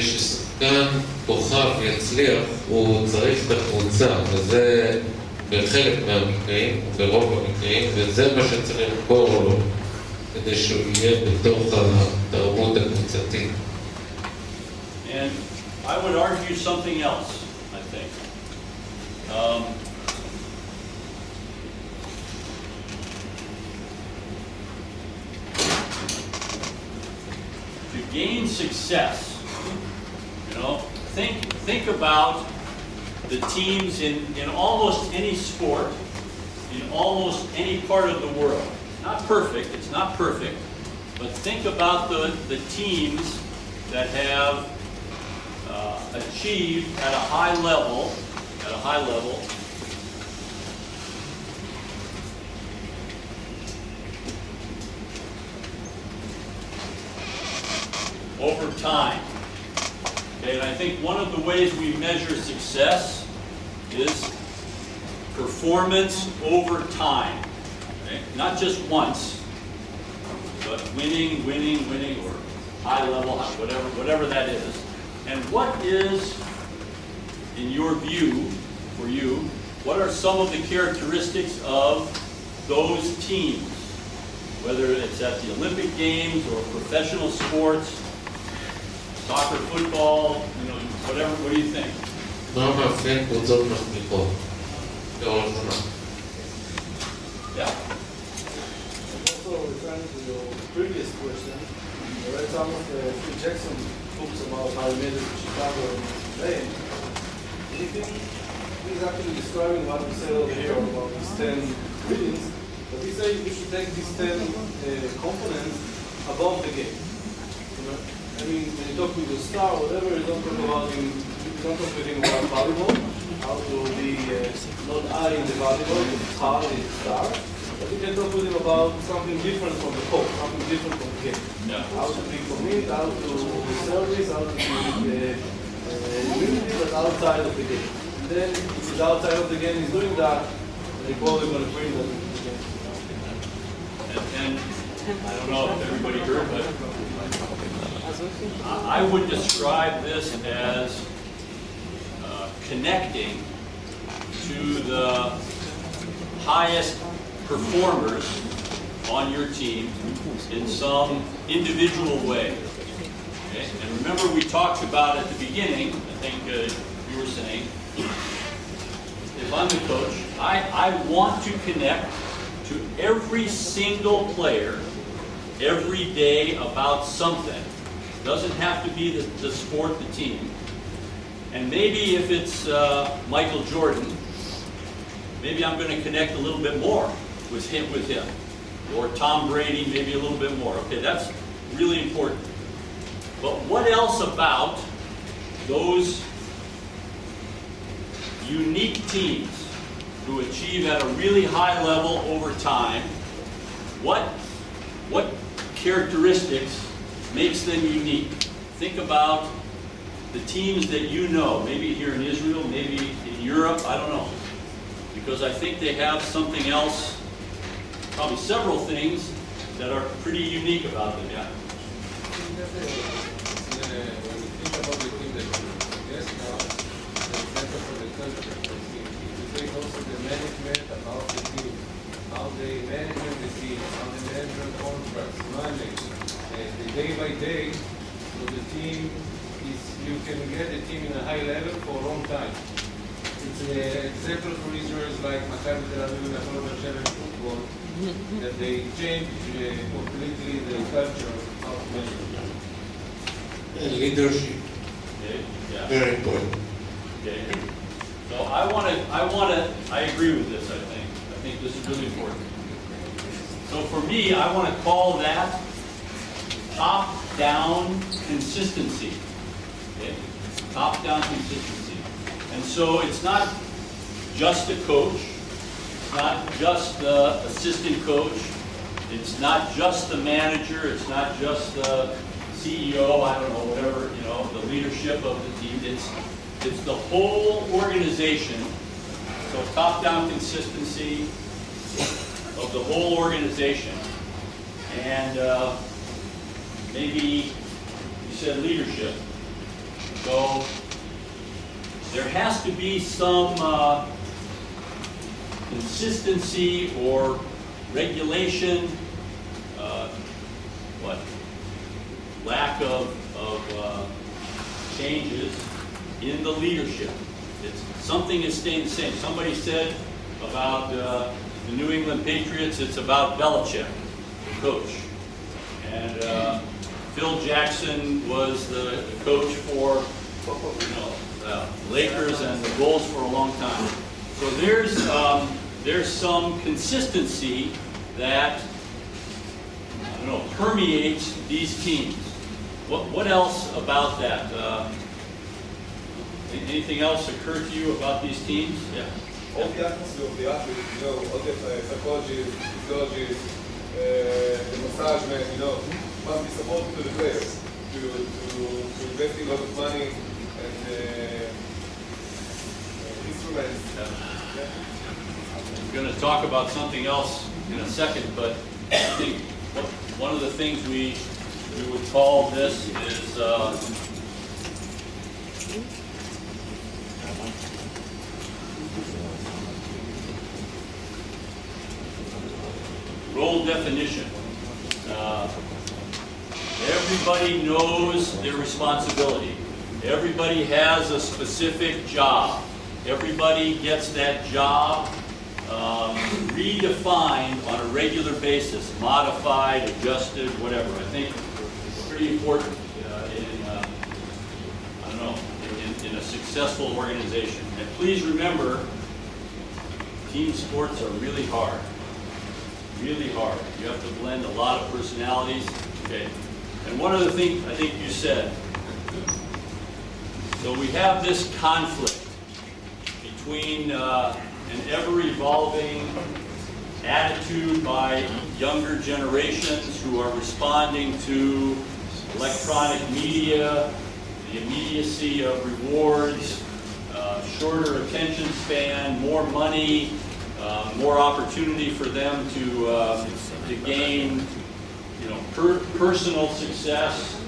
ששחקן כוכב יצליח, הוא צריך את הקבוצה, וזה בחלק מהמקרים, ברוב המקרים, וזה מה שצריך לקבור לו, כדי שהוא יהיה בתוך התרבות הקבוצתית. And I would argue something else, I think. To gain success, you know, think about the teams in almost any sport, in almost any part of the world. Not perfect, it's not perfect, but think about the teams that have achieved at a high level, over time. Okay, and I think one of the ways we measure success is performance over time. Okay? Not just once, but winning, or high level, whatever that is. And what is, in your view, for you, what are some of the characteristics of those teams? Whether it's at the Olympic Games or professional sports, soccer, football, you know, whatever, what do you think? מה מאפיין קבוצות מצליחות לאורך זמן? Yeah. Also referring to your previous question, I read some of Phil Jackson books about how he made it to Chicago and Spain. He thinks he's actually describing what we said over here about these 10 readings, but he said you should take these 10 components above the game. You know? I mean, when you talk with your star or whatever, you don't talk about him, you don't talk with him about volleyball, how to be not high in the volleyball, it's hard in the star. But you can talk with him about something different from the court, something different from the game. Yeah. How to be commit, how to be service, how to be immunity, but outside of the game. And then if he's outside of the game, he's doing that, they probably going to bring that into the game. And I don't know if everybody heard, but I would describe this as connecting to the highest performers on your team in some individual way. Okay? And remember, we talked about at the beginning, I think you were saying, if I'm the coach, I want to connect to every single player every day about something. It doesn't have to be the sport, the team. And maybe if it's Michael Jordan, maybe I'm going to connect a little bit more with him. Or Tom Brady, maybe a little bit more. Okay, that's really important. But what else about those unique teams who achieve at a really high level over time, what characteristics makes them unique? Think about the teams that you know, maybe here in Israel, maybe in Europe, I don't know. Because I think they have something else, probably several things that are pretty unique about them, yeah. When you think about the team that you just now, the example for the culture, you take also the management about the team, how they manage the team, how they manage contracts, money, the day by day, so the team is, you can get the team in a high level for a long time. It's an example for Israel is like Maccabi Tel Aviv and Apollo Beersheva in football, that they change completely the culture of management. Leadership. Okay, yeah. Very important. Okay. So I agree with this, I think this is really important. So for me, I want to call that top-down consistency. Okay? Top-down consistency. And so it's not just a coach, it's not just the assistant coach, it's not just the manager, it's not just the CEO, I don't know, whatever, you know, the leadership of the team. It's the whole organization. So top-down consistency of the whole organization. And maybe you said leadership. So there has to be some consistency or regulation, lack of changes in the leadership. Something is staying the same. Somebody said about the New England Patriots, it's about Belichick, the coach. And Phil Jackson was the coach for Lakers and the Bulls for a long time. So there's some consistency that permeates these teams. What else about that? Anything else occur to you about these teams? Yeah. All the atmosphere of the athlete, all the psychologists, physiologists, the massage man, must be supported to the players to invest a lot of money and instruments. Yeah. I'm going to talk about something else in a second, but I think one of the things we would call this is role definition. Everybody knows their responsibility. Everybody has a specific job. Everybody gets that job redefined on a regular basis, modified, adjusted, whatever. I think it's pretty important in a successful organization. And please remember, team sports are really hard. Really hard. You have to blend a lot of personalities. Okay. And one other thing I think you said. So we have this conflict between an ever-evolving attitude by younger generations who are responding to electronic media, the immediacy of rewards, shorter attention span, more money, more opportunity for them to gain, personal success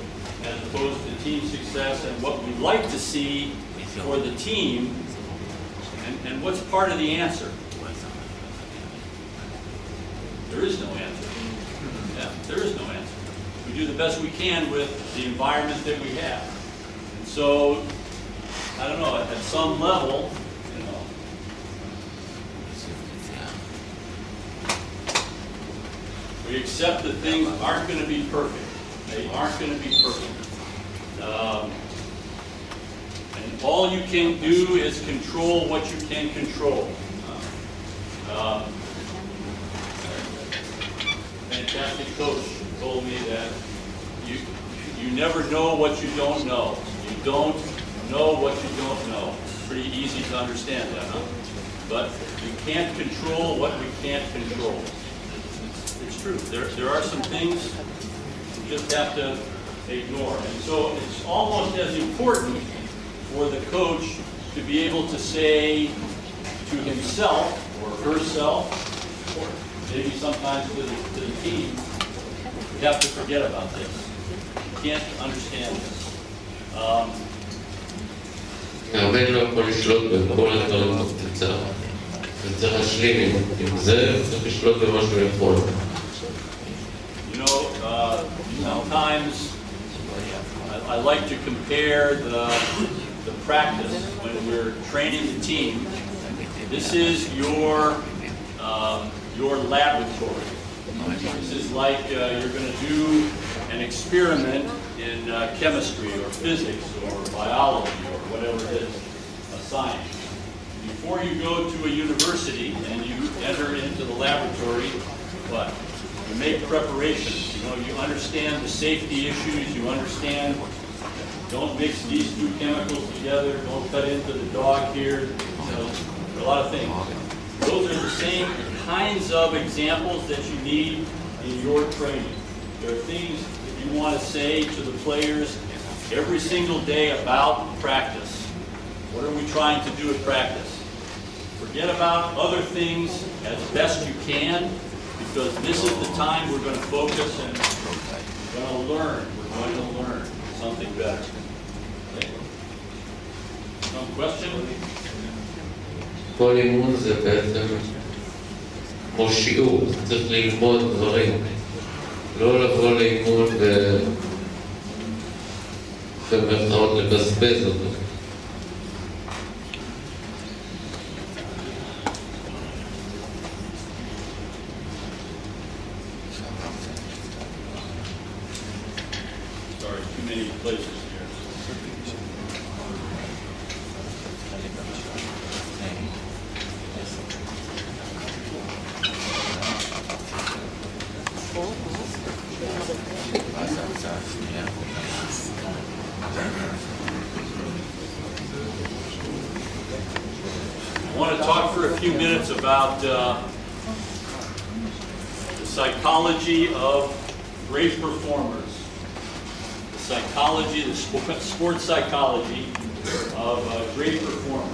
as opposed to team success, and what we'd like to see for the team, and what's part of the answer? There is no answer. Yeah, there is no answer. We do the best we can with the environment that we have. And so, I don't know, at some level, we accept that things aren't going to be perfect. They aren't going to be perfect. And all you can do is control what you can control. Fantastic coach told me that you never know what you don't know. You don't know what you don't know. It's pretty easy to understand that, huh? But we can't control what we can't control. It's true. There are some things you just have to ignore. And so it's almost as important for the coach to be able to say to himself or herself, or maybe sometimes to the team, we have to forget about this. You can't understand this. מאמן לא יכול לשלוט בכל הדברים בקבוצה. וצריך להשלים עם זה, צריך לשלוט במה שהוא יכול. Sometimes I like to compare the practice when we're training the team. This is your laboratory. This is like you're going to do an experiment in chemistry or physics or biology or whatever it is, a science. Before you go to a university and you enter into the laboratory, what? You make preparations. You understand the safety issues. You understand, don't mix these two chemicals together. Don't cut into the dog here. A lot of things. Those are the same kinds of examples that you need in your training. There are things that you want to say to the players every single day about practice. What are we trying to do at practice? Forget about other things as best you can, because this is the time we're going to focus and we're going to learn. We're going to learn something better. Okay. Some question? כל אימון זה בעצם כמו שיעור, צריך ללמוד דברים. לא לבוא לאימון ובמרכאות לבזבז אותו. too many places here. I want to talk for a few minutes about the psychology of great performers. The psychology, the sports psychology of great performers.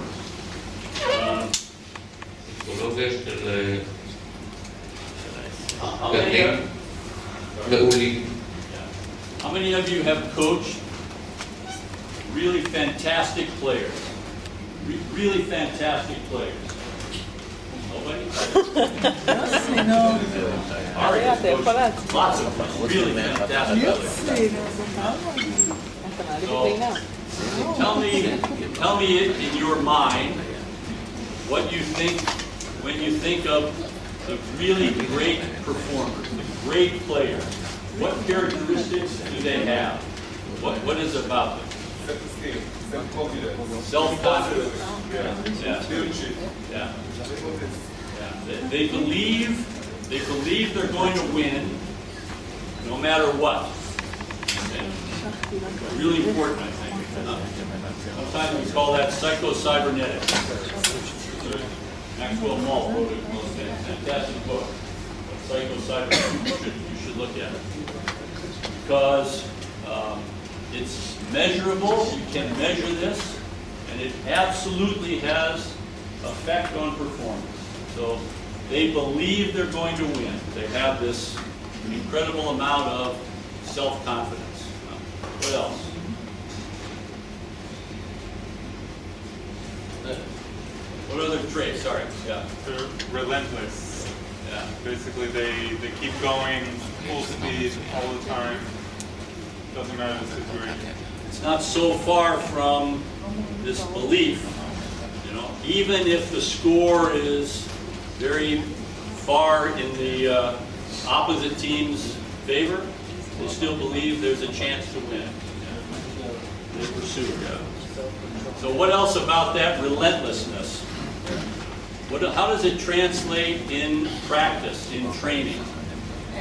How many of you have coached really fantastic players? Really fantastic players. Nobody? Lots of them. Really fantastic players. So, tell me in your mind what you think when you think of the really great performers, the great players. What characteristics do they have? What is it about them? Self-esteem, self-confidence. Self-confidence. Yeah. Leadership. Yeah. Yeah. They believe they're going to win no matter what. Okay. Really important, I think. Sometimes we call that psycho-cybernetics. Maxwell Maltz wrote a fantastic book. Psycho-cybernetics. You should look at it. Because it's measurable, you can measure this, and it absolutely has effect on performance. So they believe they're going to win. They have this incredible amount of self-confidence. What else? What other traits? Sorry. Yeah. They're relentless. Yeah. Basically, they keep going full speed all the time. Doesn't matter the situation. It's not so far from this belief, you know, even if the score is very far in the opposite team's favor, they still believe there's a chance to win. They pursue it. So what else about that relentlessness? How does it translate in practice, in training?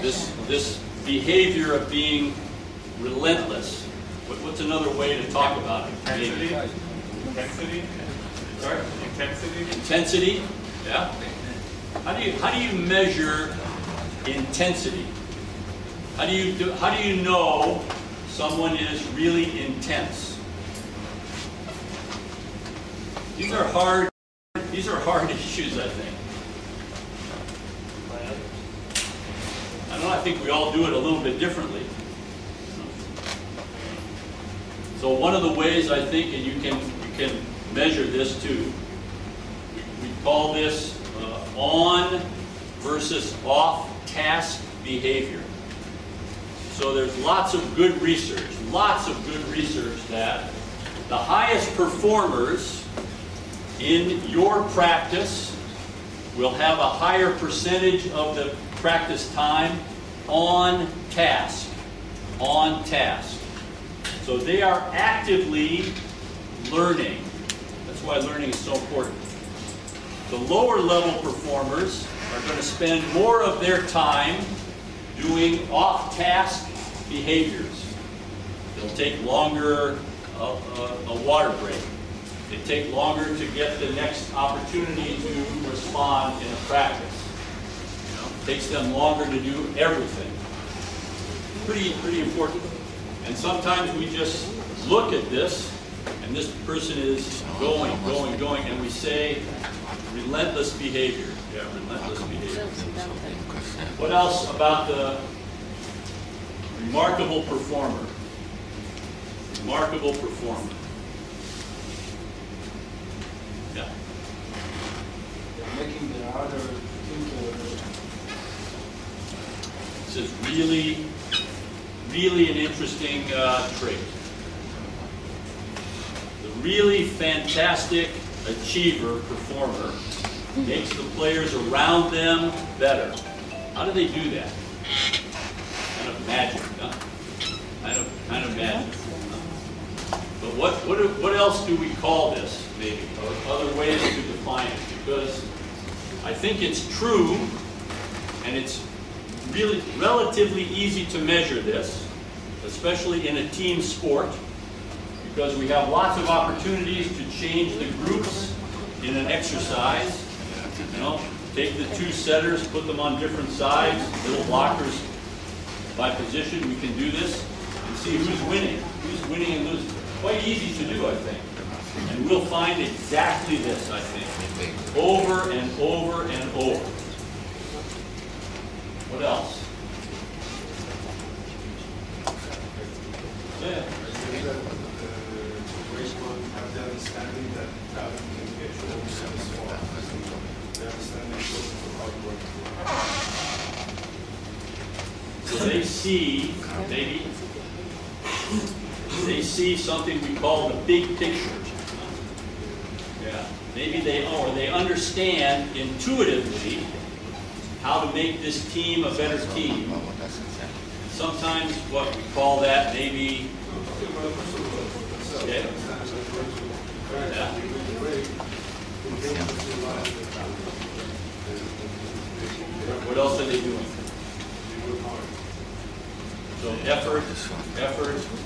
This behavior of being relentless. What's another way to talk about it? Intensity. Intensity. Sorry? Intensity. Intensity. Yeah. How do you measure intensity? How do you know someone is really intense? These are hard issues, I think. I don't know, I think we all do it a little bit differently. So one of the ways I think, and you can measure this too, we call this on versus off task behavior. So there's lots of good research that the highest performers in your practice will have a higher percentage of the practice time on task. So they are actively learning. That's why learning is so important. The lower level performers are going to spend more of their time doing off-task behaviors. They'll take longer a water break. They take longer to get the next opportunity to respond in a practice. You know, it takes them longer to do everything. Pretty important. And sometimes we just look at this, and this person is going, and we say relentless behavior. Yeah, relentless behavior. What else about the remarkable performer? Remarkable performer. Yeah. They're making the other think. This is really an interesting trait. The really fantastic achiever, performer, makes the players around them better. How do they do that? Kind of magic, huh? Kind of magic. what else do we call this, maybe, or other ways to define it? Because I think it's true, and it's really relatively easy to measure this, especially in a team sport, because we have lots of opportunities to change the groups in an exercise. You know, take the two setters, put them on different sides, little blockers by position. We can do this and see who's winning and losing. Quite easy to do, I think. And we'll find exactly this, I think, over and over and over. What else? Yeah. So they see, maybe, they see something we call the big picture. Yeah. Maybe they understand intuitively how to make this team a better team. Sometimes what we call that maybe, okay. Yeah. What else are they doing? So effort,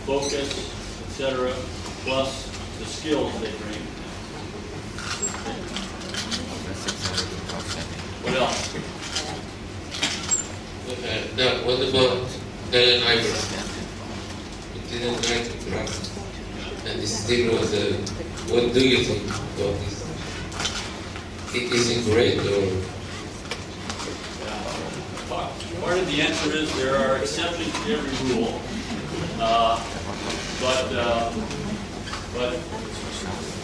focus, etc., plus the skills they bring. What else? What about Allen Iverson? He didn't write it right. And he still was a... What do you think about this? Is it great or... Part of the answer is there are exceptions to every rule, but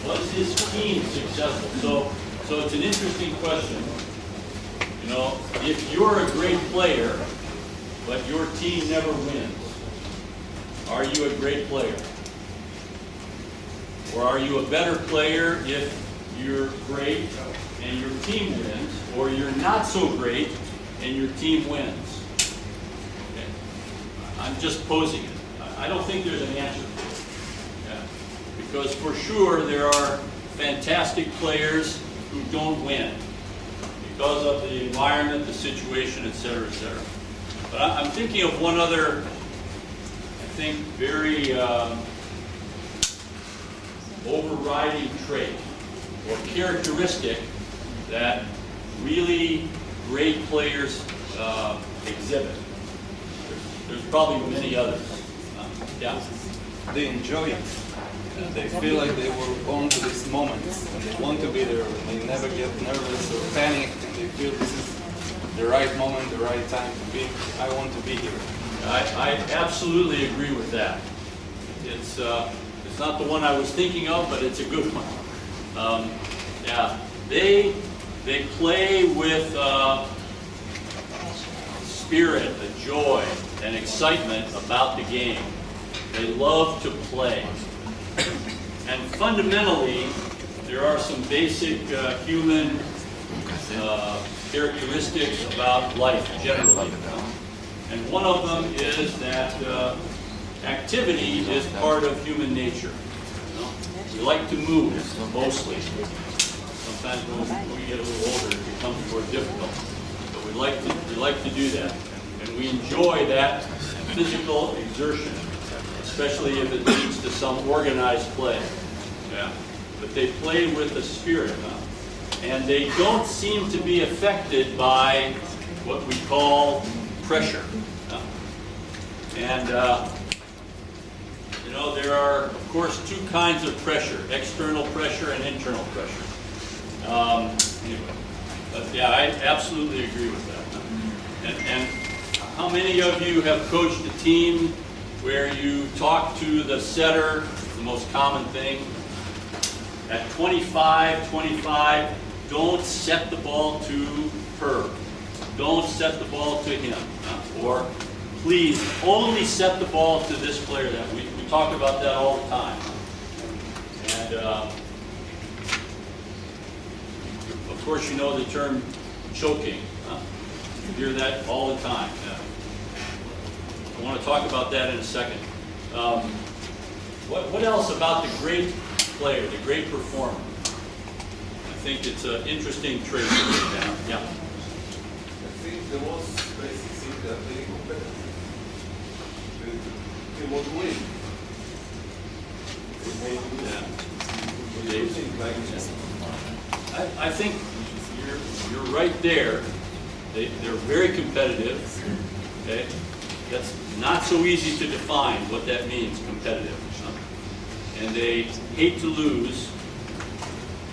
was his team successful? So it's an interesting question. You know, if you're a great player, but your team never wins, are you a great player? Or are you a better player if you're great and your team wins, or you're not so great and your team wins? Okay. I'm just posing it. I don't think there's an answer to it. Yeah. Because for sure there are fantastic players who don't win because of the environment, the situation, etc., etc. But I'm thinking of one other, I think, very overriding trait or characteristic that really great players exhibit. There's probably many others. Yeah. They enjoy it. They feel like they were born to this moment, and they want to be there. They never get nervous or panicked, and they feel this is the right moment, the right time to be. I want to be here. I absolutely agree with that. It's not the one I was thinking of, but it's a good one. Yeah, they play with spirit, a joy, and excitement about the game. They love to play. And fundamentally, there are some basic human characteristics about life generally. And one of them is that activity is part of human nature. You know? We like to move, mostly. Sometimes when we get a little older, it becomes more difficult. But we like to do that. And we enjoy that physical exertion, especially if it leads to some organized play. Yeah. But they play with the spirit, and they don't seem to be affected by what we call pressure. And you know, there are, of course, two kinds of pressure: external pressure and internal pressure. Anyway, but yeah, I absolutely agree with that. And how many of you have coached a team where you talk to the setter, the most common thing, at 25, don't set the ball to her. Don't set the ball to him. Or please only set the ball to this player. That we talk about that all the time. And of course you know the term choking. You hear that all the time. I want to talk about that in a second. What else about the great player, the great performer? I think it's an interesting trait to write down. Yeah. I think the most basic thing that they competitive. They want to win. I think you're right there. They're very competitive. Okay, that's not so easy to define what that means, competitive. And they hate to lose.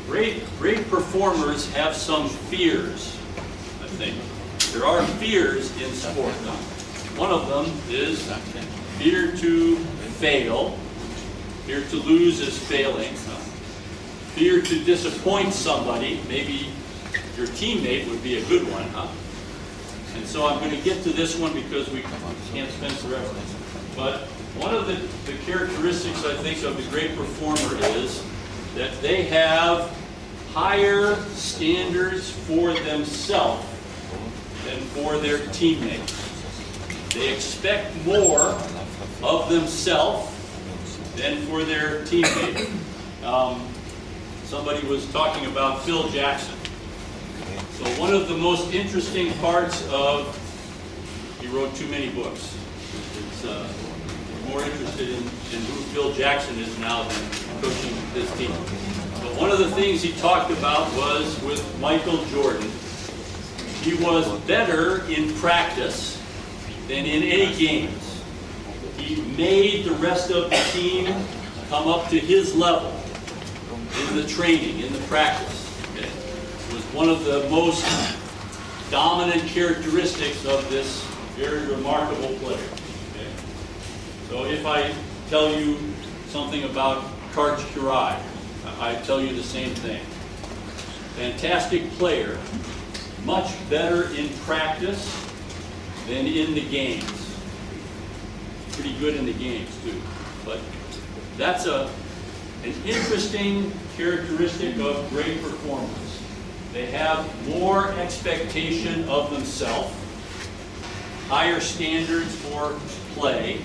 Great performers have some fears, I think. There are fears in sport. One of them is fear to fail. Fear to lose is failing. Fear to disappoint somebody. Maybe your teammate would be a good one, huh? And so I'm going to get to this one because we can't spend forever. But one of the characteristics, I think, of the great performer is that they have higher standards for themselves than for their teammates. They expect more of themselves than for their teammate. Somebody was talking about Phil Jackson. So one of the most interesting parts of, he wrote too many books. It's more interested in who Phil Jackson is now than coaching this team. But one of the things he talked about was with Michael Jordan. He was better in practice than in any games. He made the rest of the team come up to his level in the training, in the practice. Okay? It was one of the most dominant characteristics of this very remarkable player. Okay? So if I tell you something about Karch Kirai, I tell you the same thing. Fantastic player, much better in practice than in the games. Pretty good in the games too. But that's an interesting characteristic of great performers. They have more expectation of themselves, higher standards for play,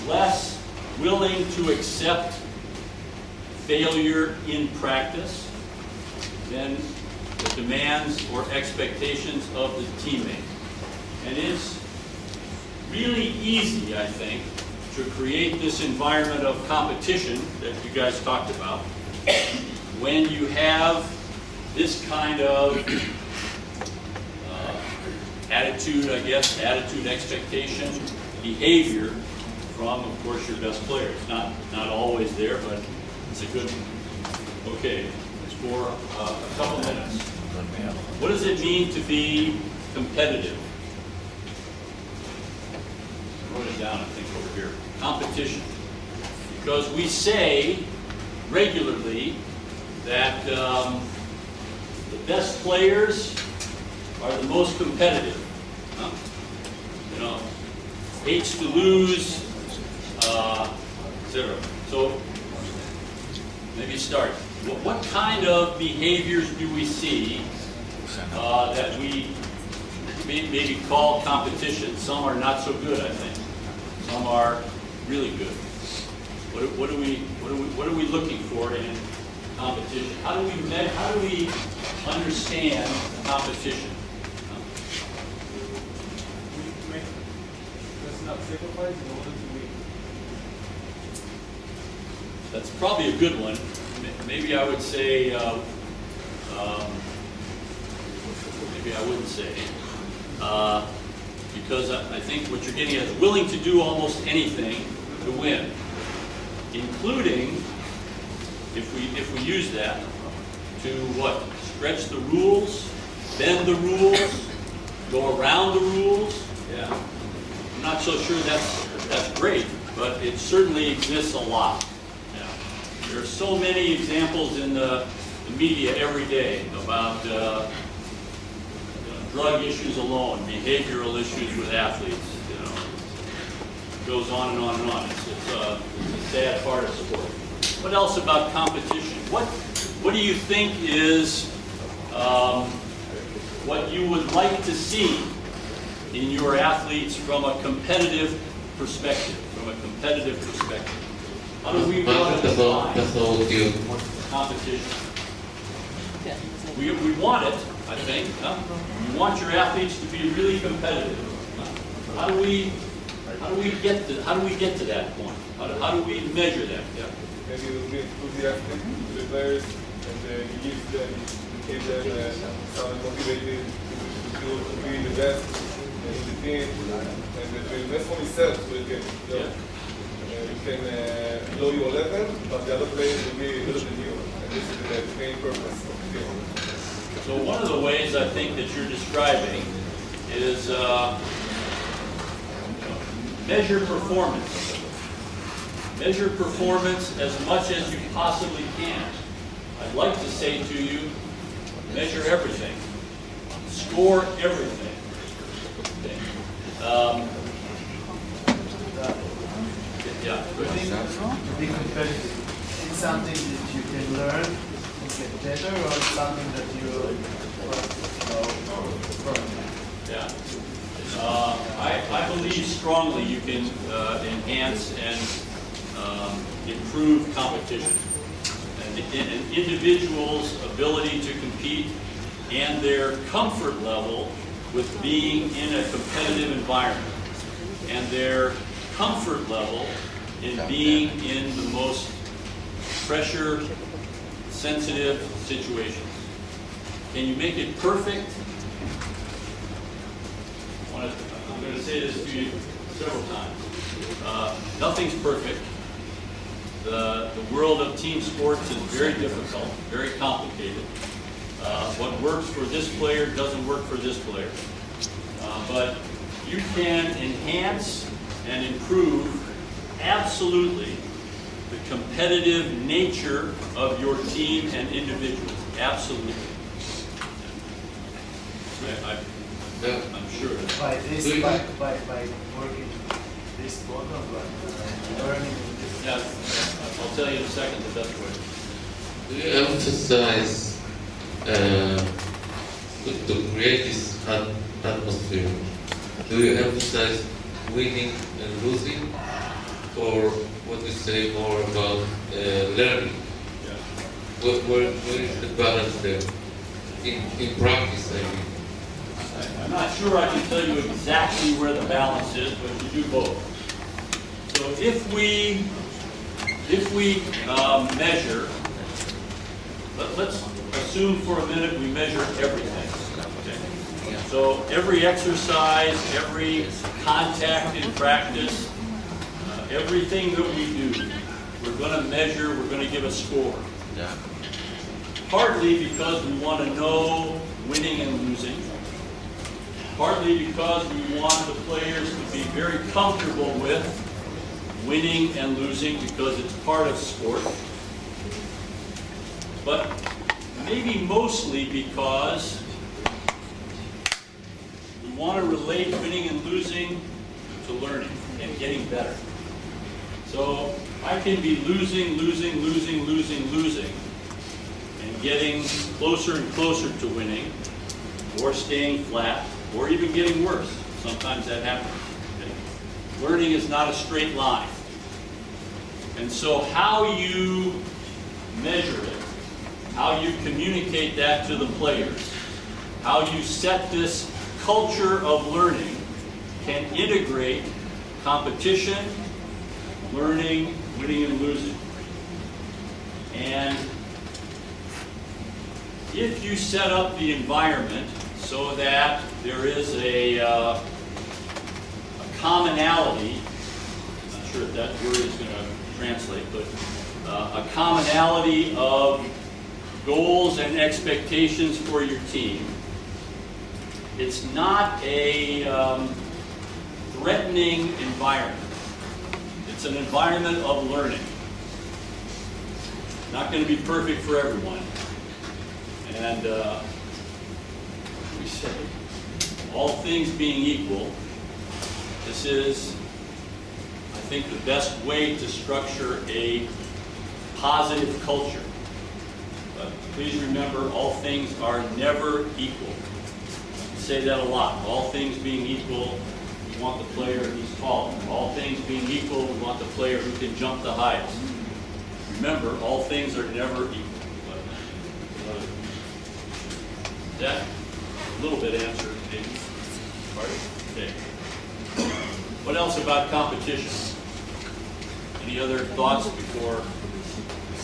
less willing to accept failure in practice than the demands or expectations of the teammate. And it's really easy, I think, to create this environment of competition that you guys talked about when you have this kind of attitude, I guess, attitude, expectation, behavior from, of course, your best players. Not always there, but it's a good one. Okay, for a couple minutes. What does it mean to be competitive? I wrote it down, I think, over here. Competition. Because we say regularly that the best players are the most competitive. You know, hates to lose, etc. So maybe start. What kind of behaviors do we see that we maybe call competition? Some are not so good, I think. Some are really good. What are we looking for in competition? How do we understand competition? That's probably a good one. Maybe I would say, maybe I wouldn't say, because I think what you're getting at is willing to do almost anything to win, including, if we use that, to what? Stretch the rules, bend the rules, go around the rules. Yeah, I'm not so sure that's great, but it certainly exists a lot. There are so many examples in the media every day about drug issues alone, behavioral issues with athletes. You know, it goes on and on and on. It's a sad part of sport. What else about competition? What do you think is what you would like to see in your athletes from a competitive perspective? From a competitive perspective. How do we want to define competition? We want it, I think. You want your athletes to be really competitive. How do we get to that point? How do we measure that? Yeah. Maybe it will be enthusiastic to the players, and you give them some motivated to be the best in the team, and to invest for yourself so you can know your level, but the other players will be better than you, and this is the main purpose of the game. So one of the ways I think that you're describing is measure performance. Measure performance as much as you possibly can. I'd like to say to you, measure everything. Score everything. Yeah. To be competitive, it's something that you can learn and get better, or it's something that you Yeah. I believe strongly you can enhance and improve competition. And an individual's ability to compete and their comfort level with being in a competitive environment and their comfort level in being in the most pressure-sensitive situations. Can you make it perfect? I'm going to say this to you several times. Nothing's perfect. The world of team sports is very difficult, very complicated. What works for this player doesn't work for this player. But you can enhance and improve absolutely the competitive nature of your team and individuals. Absolutely. I'm sure. By working this model, learning. Yeah, I'll tell you in a second the best way. Do you emphasize to create this atmosphere? Do you emphasize winning and losing, or what you say more about learning? Yeah. Where is the balance there? In practice, I mean. I'm not sure I can tell you exactly where the balance is, but you do both. So if we measure, let's assume for a minute we measure everything. Okay? So every exercise, every contact in practice, everything that we do, we're going to measure, we're going to give a score. Yeah. Partly because we want to know winning and losing. Partly because we want the players to be very comfortable with winning and losing because it's part of sport. But maybe mostly because we want to relate winning and losing to learning and getting better. So I can be losing, and getting closer and closer to winning, or staying flat, or even getting worse. Sometimes that happens. Okay? Learning is not a straight line. And so how you measure it, how you communicate that to the players, how you set this culture of learning can integrate competition, learning, winning and losing. And if you set up the environment so that there is a commonality, I'm not sure if that word is going to translate, but a commonality of goals and expectations for your team. It's not a threatening environment. It's an environment of learning. Not going to be perfect for everyone. And we say, all things being equal, this is, I think, the best way to structure a positive culture. But please remember, all things are never equal. I say that a lot. All things being equal, we want the player who's taller. All things being equal, we want the player who can jump the highest. Remember, all things are never equal. That a little bit answered, maybe. Okay. What else about competition? Any other thoughts before we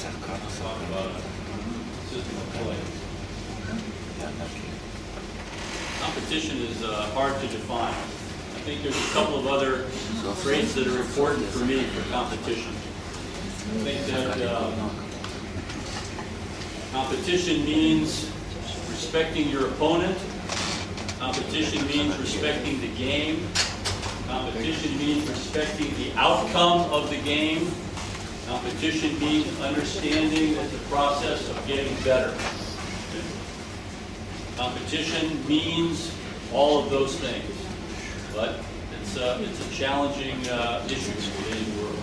talk about system of play? Competition is hard to define. I think there's a couple of other traits that are important for me for competition. I think that competition means respecting your opponent. Competition means respecting the game. Competition means respecting the outcome of the game. Competition means understanding that the process of getting better. Competition means all of those things, but it's a challenging issue in today's world.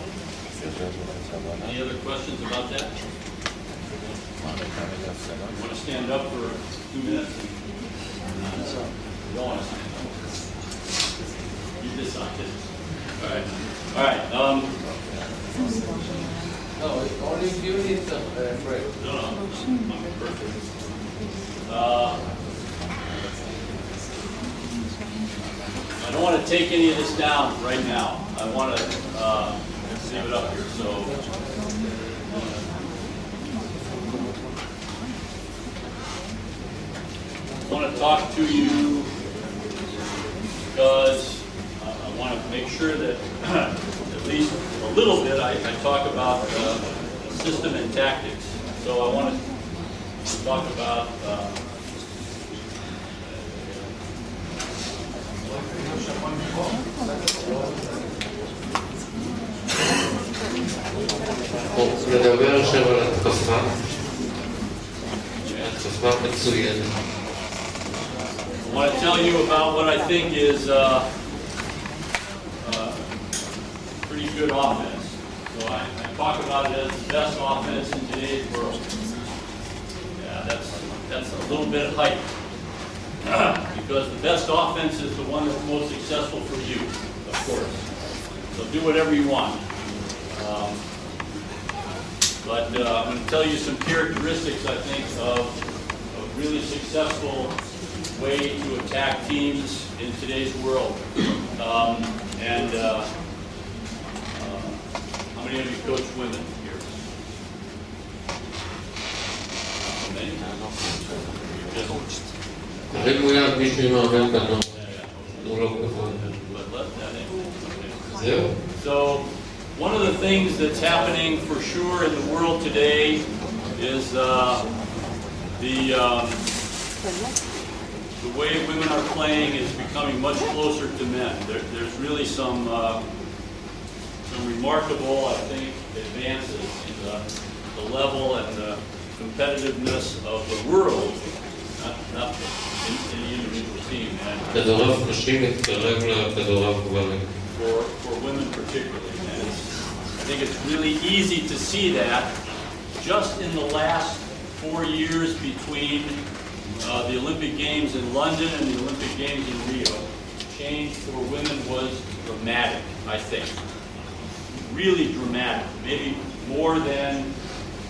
Any other questions about that? You want to stand up for 2 minutes? You don't want to stand up. You decide this. All right. All right. No, only if you need some break. No, I'm perfect. I don't want to take any of this down right now. I want to leave it up here. So, I want to talk to you because I want to make sure that at least a little bit I talk about system and tactics. So I want to talk about נדבר עכשיו על התקפה. התקפה מצוינת. I want to tell you about what I think is pretty good offense. So I talk about it as the best offense in today's world. Yeah, that's a little bit hype. Because the best offense is the one that's most successful for you, of course. So do whatever you want. But I'm going to tell you some characteristics, I think, of a really successful way to attack teams in today's world. How many of you coach women here? How many? תרים מיד מישהו מאמן כדור. הוא לא כפול. זהו. So, one of the things that's happening for sure in the world today is the way women are playing is becoming much closer to men. There's really some remarkable, I think, advances in the level and the competitiveness of the world, not in the individual team. כדורעף נשים מתקרב לכדורעף גברים. For women particularly. And I think it's really easy to see that just in the last 4 years between the Olympic Games in London and the Olympic Games in Rio. Change for women was dramatic, I think. Really dramatic, maybe more than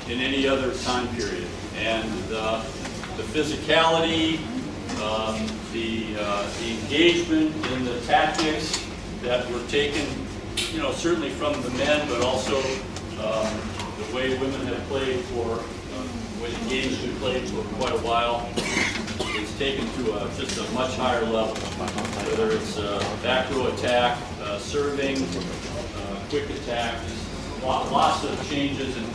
in any other time period. And the physicality, the engagement in the tactics that were taken, certainly from the men, but also the way women have played the way the game's been played for quite a while. It's taken to just a much higher level, whether it's back row attack, serving, quick attack, lots of changes. And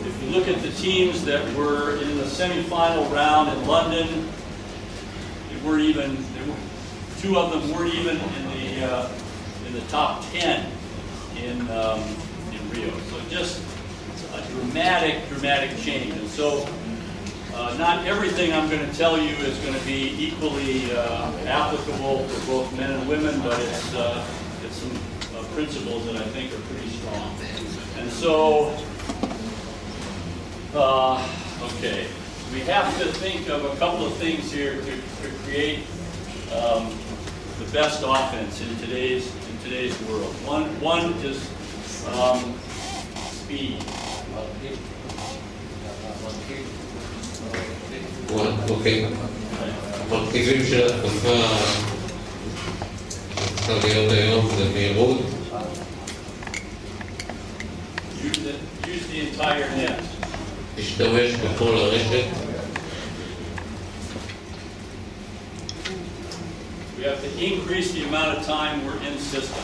if you look at the teams that were in the semifinal round in London, two of them weren't even in the top 10 in Rio. So just a dramatic change. And so not everything I'm going to tell you is going to be equally applicable for both men and women, but it's some principles that I think are pretty strong. And so, okay, we have to think of a couple of things here to create the best offense in today's world. One is speed. אוקיי. המרכיבים של ההתקפה שצריכה להיות היום זה מהירות. Use the entire net. להשתמש בכל הרשת. We have to increase the amount of time we're in system.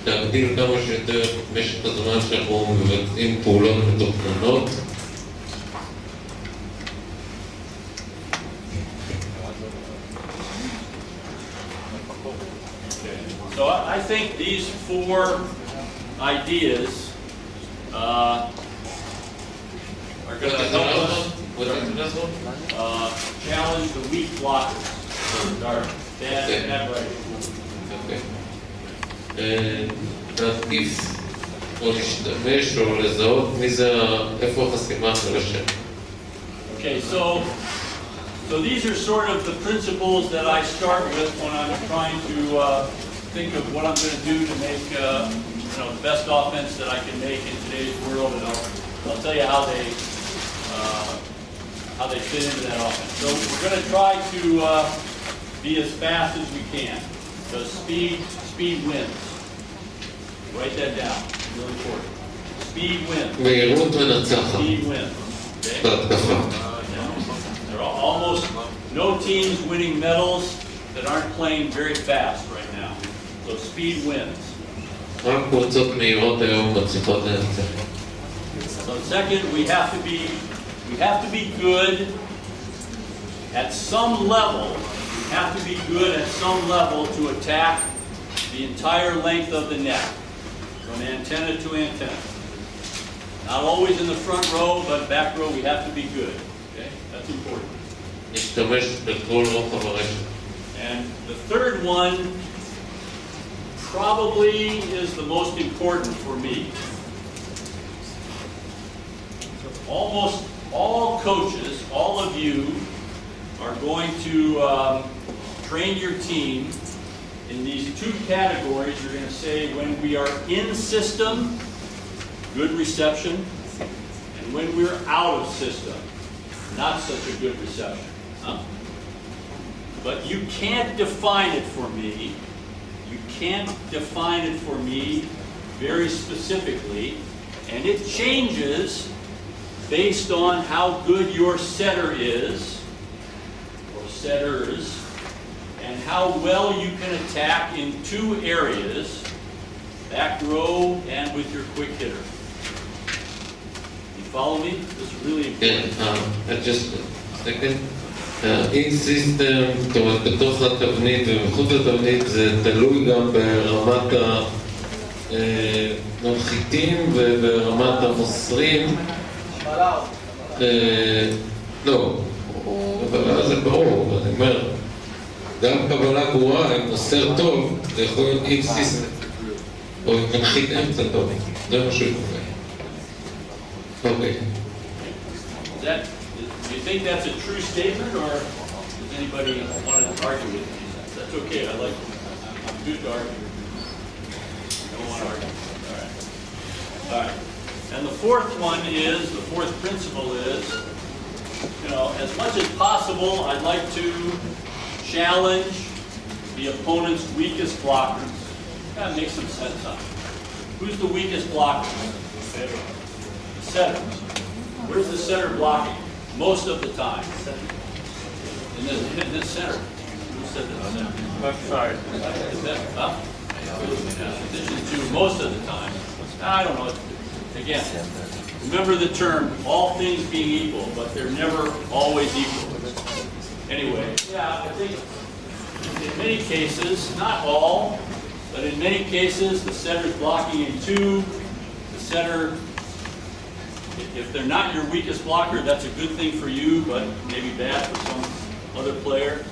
להגדיל כמה שיותר את משך הזמן שאנחנו מבצעים פעולות מתוכננות. So I think these four ideas are going to help us challenge the weak blockers. That right. להקיף או להשתמש או לזהות מי זה, איפה החסימה של השם. Okay, so these are sort of the principles that I start with when I'm trying to think of what I'm going to do to make the best offense that I can make in today's world, and I'll tell you how they fit into that offense. So we're going to try to be as fast as we can, because speed wins. Write that down. Really important. Speed wins. מהירות מנצחת. Speed wins. בהתקפה. There are almost no teams winning medals that aren't playing very fast right now. So speed wins. רק קבוצות מהירות היום מצליחות לנצח. So second, we have to be good at some level. We have to be good at some level to attack the entire length of the net, from antenna to antenna. Not always in the front row, but back row we have to be good. Okay, that's important. להשתמש בכל רוחב הרשת. And the third one probably is the most important for me. Almost all coaches, all of you, are going to train your team in these two categories. You're going to say when we are in system, good reception, and when we're out of system, not such a good reception. Huh? But you can't define it for me. You can't define it for me very specifically, and it changes based on how good your setter is, or setters, and how well you can attack in two areas, back row and with your quick hitter. You follow me? This is really important. Just a second. In system, זאת אומרת, בתוך התבנית ומחוץ לתבנית, זה תלוי גם ברמת המנחיתים וברמת המוסרים. לא, קבלה זה ברור, אני אומר, גם קבלה גרועה, אם מוסר טוב, זה יכול להיות עם סיסטם, או עם מנחית אמצע טוב, זה מה שהוא קובע. אוקיי. Do you think that's a true statement, or does anybody want to argue with me? That's okay, I'm good to argue. I don't want to argue. All right. And the fourth principle is, as much as possible, I'd like to challenge the opponent's weakest blockers. Gotta make some sense of it. Who's the weakest blocker? The setter. Where's the setter blocking? Most of the time. In this center. Who said that center? Left side. Is that up? Position 2 most of the time. I don't know. Again, remember the term, all things being equal, but they're never always equal. Anyway, yeah, I think in many cases, not all, but in many cases, the setter's blocking in 2, the setter, if they're not your weakest blocker, that's a good thing for you, but maybe bad for some other player.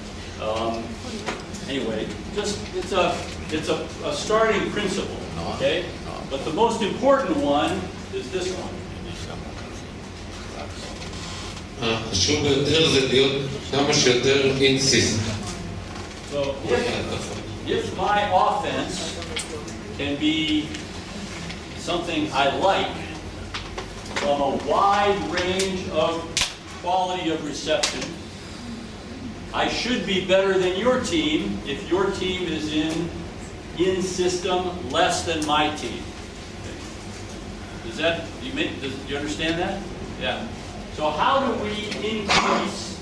Anyway, just it's a starting principle, okay? But the most important one is this one. החשוב ביותר זה להיות כמה שיותר אינסistent. So if my offense can be something I like from a wide range of quality of reception. I should be better than your team if your team is in system less than my team. Does that, do you understand that? Yeah. So how do we increase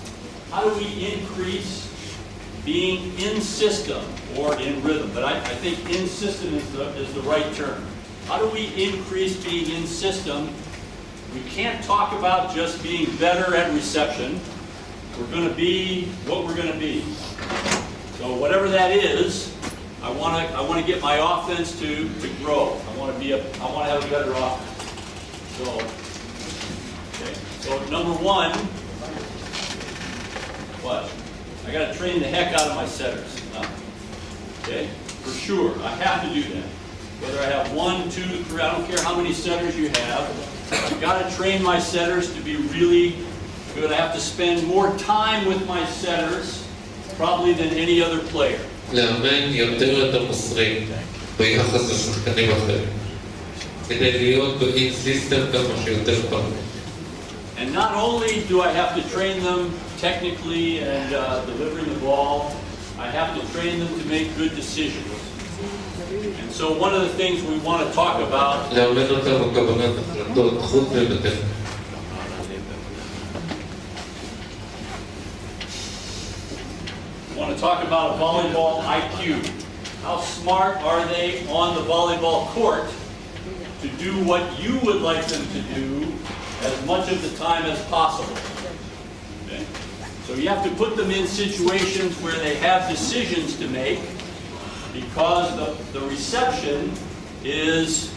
being in system or in rhythm? But I think in system is the right term. How do we increase being in system? We can't talk about just being better at reception. We're going to be what we're going to be. So whatever that is, I want to get my offense to grow. I want to have a better offense. So, okay. So number one, what? I got to train the heck out of my setters. Okay, for sure, I have to do that. Whether I have 1, 2, 3, I don't care how many setters you have. I've got to train my setters to be really good. I have to spend more time with my setters, probably than any other player. לאמן יותר את המוסרים ביחס לשחקנים אחרים, כדי להיות in system כמה שיותר פעם. And not only do I have to train them technically and delivering the ball, I have to train them to make good decisions. And so one of the things we want to talk about לאמן אותם בקבלת החלטות, חוץ מבטח. I want to talk about volleyball IQ. How smart are they on the volleyball court to do what you would like them to do as much of the time as possible? Okay? So you have to put them in situations where they have decisions to make, because the reception is,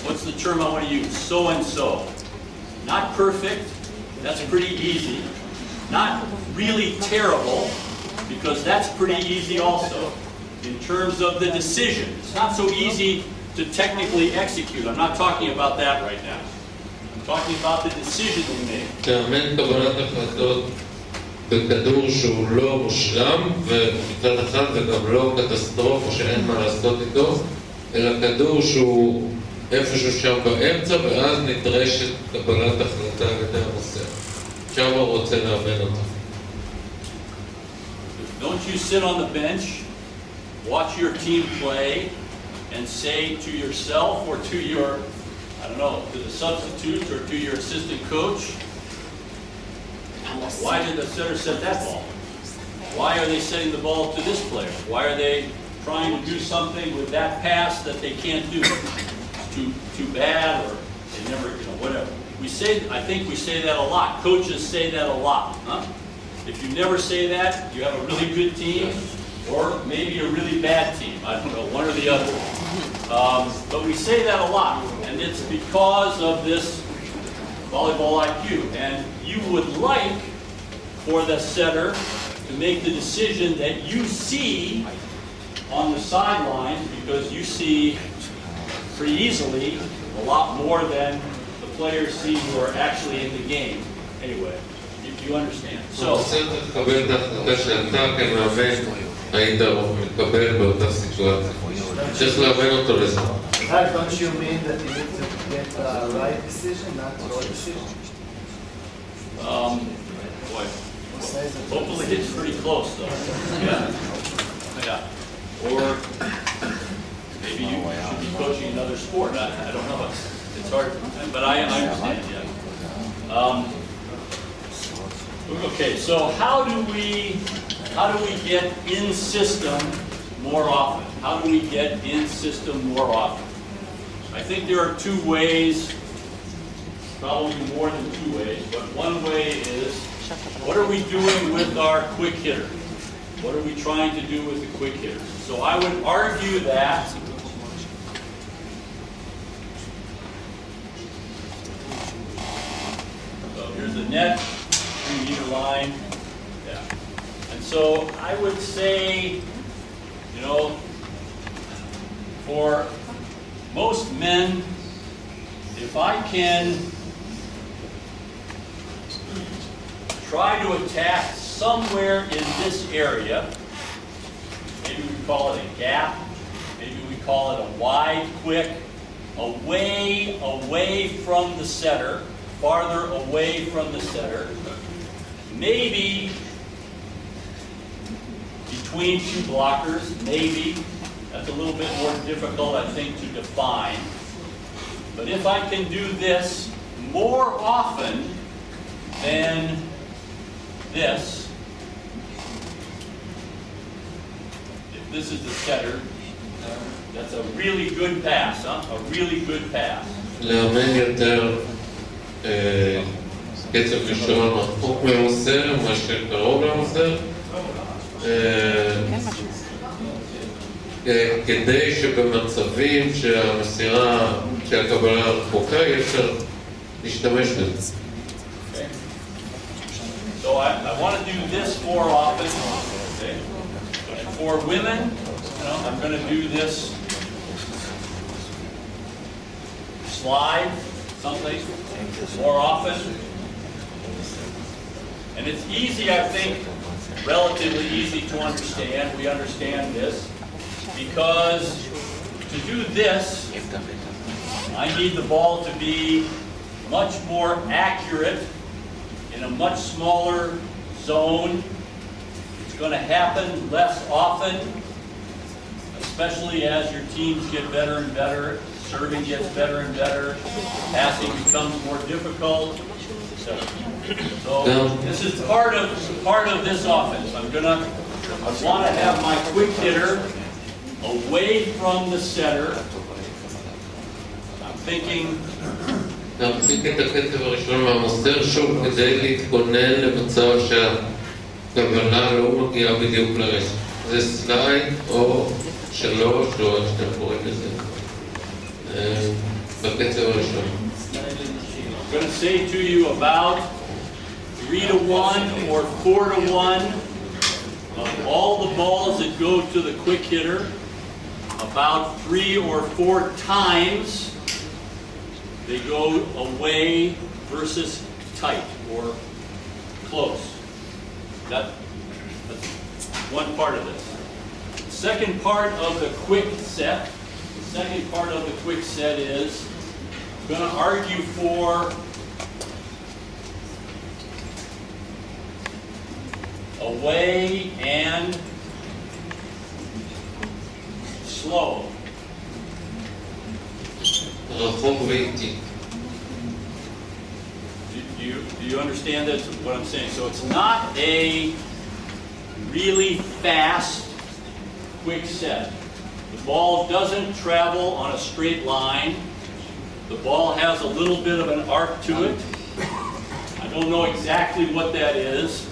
what's the term I want to use? So and so. Not perfect, that's pretty easy. Not really terrible, because that's pretty easy also. In terms of the decision, it's not so easy to technically execute. I'm not talking about that right now. I'm talking about the decision we make. תאמן קבלת החלטות בכדור שהוא לא מושלם, ומצד אחד זה גם לא קטסטרופה שאין מה לעשות איתו, אלא כדור שהוא איפשהו שם באמצע, ואז נדרשת קבלת החלטה על ידי המוסר. שם הוא רוצה לאמן אותו. Don't you sit on the bench, watch your team play, and say to yourself or to your, I don't know, to the substitutes or to your assistant coach, why did the setter set that ball? Why are they setting the ball to this player? Why are they trying to do something with that pass that they can't do? It's too bad, or they never, whatever. I think we say that a lot. Coaches say that a lot, huh? If you never say that, you have a really good team, or maybe a really bad team. I don't know, one or the other. But we say that a lot, and it's because of this volleyball IQ. And you would like for the setter to make the decision that you see on the sidelines, because you see pretty easily a lot more than the players see who are actually in the game. Anyway. You understand. So, תקבל את ההחלטה שאתה כמאמן היית מקבל באותה סיטואציה. צריך לאמן אותו לזה. Don't you mean that you need to get the right decision, not the wrong decision? Boy, hopefully it's pretty close though. Yeah. Or maybe you should be coaching another sport. I don't know. It's hard, but I understand. Yeah. Okay, so how do we get in system more often? How do we get in system more often? I think there are two ways, probably more than two ways, but one way is, what are we doing with our quick hitter? What are we trying to do with the quick hitters? So I would argue that so here's the net. Meter line, yeah. And so I would say, for most men, if I can try to attack somewhere in this area, maybe we call it a gap, maybe we call it a wide, quick, away from the setter, farther away from the setter, maybe between two blockers, maybe. That's a little bit more difficult, I think, to define. But if I can do this more often than this, if this is the setter, that's a really good pass, huh? A really good pass. לאמן יותר קצב ראשון רחוק מהמוסר, מאשר קרוב למוסר, כדי שבמצבים שהמסירה, שהקבלה רחוקה, אפשר להשתמש בזה. So I want to do this more often. Okay. And for women, I'm going to do this slide someplace more often. And it's easy, I think, relatively easy to understand. We understand this because to do this, I need the ball to be much more accurate in a much smaller zone. It's going to happen less often, especially as your teams get better and better, serving gets better and better, passing becomes more difficult. So this is part of this offense. I want to have my quick hitter away from the setter. I'm thinking. להפסיק את הקצב הראשון מהמוסר שוב כדי להתכונן למצב שהקבלה לא מגיעה בדיוק לרשת. זה סלייד או שלוש או איך שאתם קוראים לזה בקצב הראשון. I'm going to say to you about 3-to-1 or 4-to-1 of all the balls that go to the quick hitter, about 3 or 4 times they go away versus tight or close. That's one part of this. The second part of the quick set, is I'm going to argue for away and slow. Do you understand that, what I'm saying? So it's not a really fast, quick set. The ball doesn't travel on a straight line. The ball has a little bit of an arc to it. I don't know exactly what that is.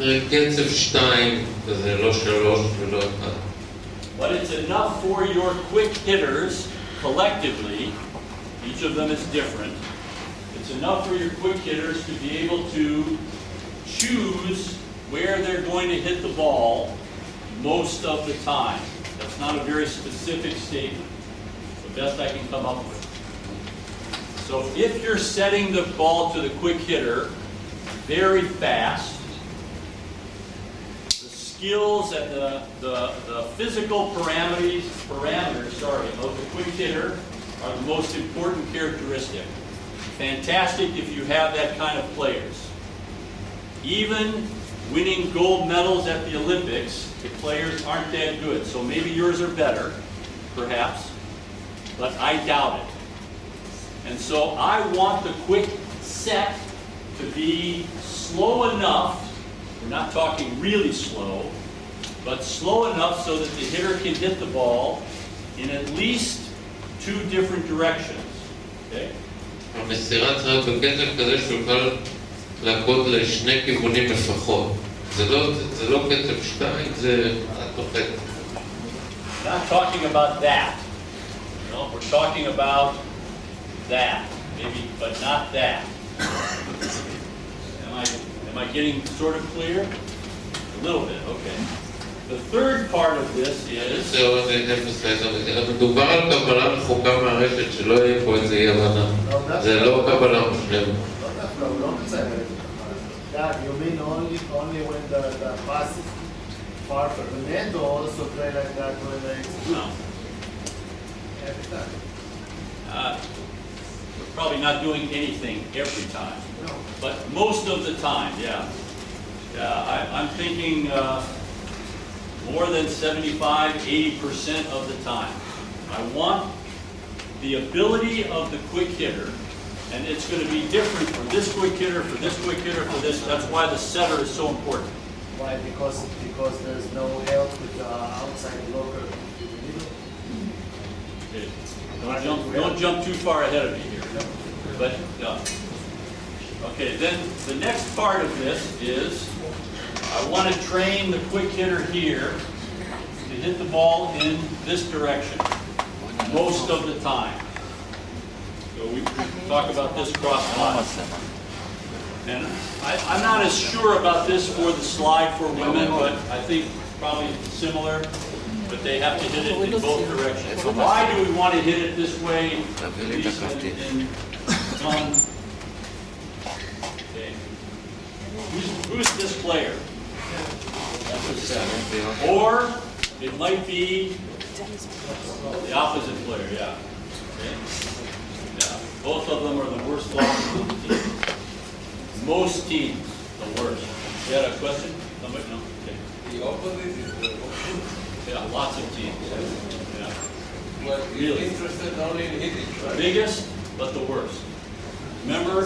But it's enough for your quick hitters collectively. Each of them is different. It's enough for your quick hitters to be able to choose where they're going to hit the ball most of the time. That's not a very specific statement. It's the best I can come up with. So if you're setting the ball to the quick hitter very fast, the skills and the physical parameters of the quick hitter are the most important characteristic. Fantastic if you have that kind of players. Even winning gold medals at the Olympics, the players aren't that good. So maybe yours are better, perhaps, but I doubt it. And so I want the quick set to be slow enough, we're not talking really slow, but slow enough so that the hitter can hit the ball in at least 2 different directions. Okay? המסירה צריכה בקצב כזה שיוכל לעקוד לשני כיוונים לפחות. זה לא קצב 2, זה התוחת. Not talking about that. No, we're talking about that, maybe, but not that. Am I getting sort of clear? A little bit, okay. The third part of this is... מדובר על קבלה רחוקה מהרשת, שלא יהיה פה איזה אי הבנה. זה לא קבלה מושלמת. לא מציין את זה. Dad, you mean only when the pass is far from the net, or also play like that when it's good? No. Every time. We're probably not doing anything every time, but most of the time, yeah. I'm thinking more than 75, 80% of the time. I want the ability of the quick hitter, and it's going to be different for this quick hitter, for this quick hitter, for this. That's why the setter is so important. Why? Because there's no help with the outside blocker in the middle. Okay. Don't jump too far ahead of me here. But okay, then the next part of this is I want to train the quick hitter here to hit the ball in this direction most of the time. So we talk about this cross line. And I'm not as sure about this for the slide for women, but I think probably similar. But they have to hit it in both directions. So why do we want to hit it this way? In one. Okay. Who's this player? Or it might be the opposite player, yeah. Okay. Yeah. Both of them are the worst blockers on the team. Most teams, the worst. You had a question? Somebody? No? Okay. The opposite is the opposite. Yeah, lots of teams. Yeah. But you're Really? interested only in hitting, right? Biggest, but the worst. Remember,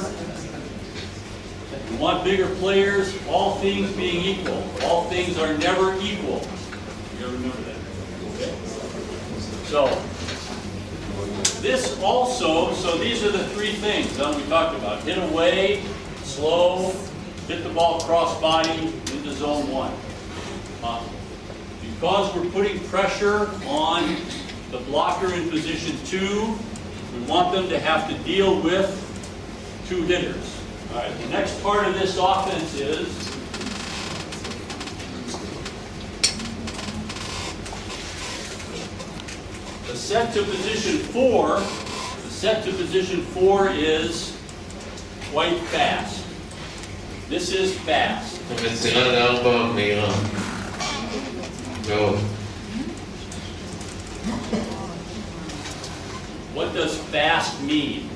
you want bigger players, all things being equal. All things are never equal. You remember that? Okay. So, this also, so these are the three things that we talked about. Hit away, slow, hit the ball cross body into zone 1. Because we're putting pressure on the blocker in position 2, we want them to have to deal with 2 hitters. All right, the next part of this offense is the set to position 4. The set to position 4 is quite fast. This is fast. המסירה ל4 מהירה. מאוד. What does fast mean?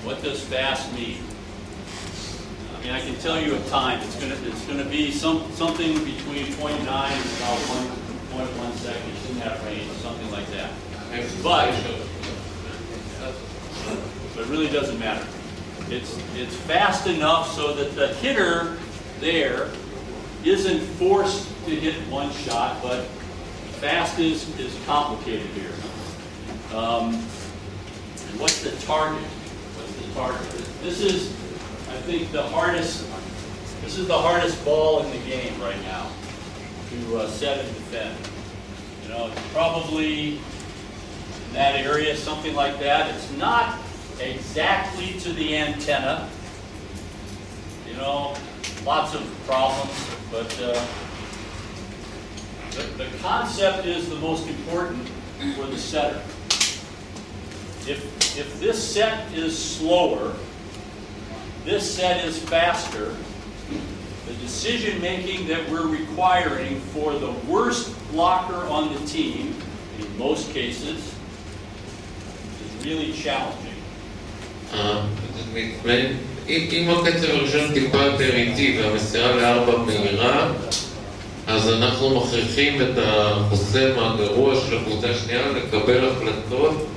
What does fast mean? I mean, I can tell you a time. It's gonna be something between 0.9 and about 1.1 seconds in that range, something like that. But it really doesn't matter. It's fast enough so that the hitter there isn't forced to hit one shot, but fast is complicated here. And what's the target? What's the target? This is, I think, the hardest. This is the hardest ball in the game right now to set and defend. You know, it's probably in that area, something like that. It's not exactly to the antenna. You know, lots of problems, but the concept is the most important for the setter. If this set is slower, this set is faster, the decision making that we're requiring for the worst blocker on the team, in most cases, is really challenging. אם הקצב הראשון טיפה יותר איטי והמסירה ל4 מהירה, אז אנחנו מכריחים את החוסם הגרוע של הקבוצה השנייה לקבל החלטות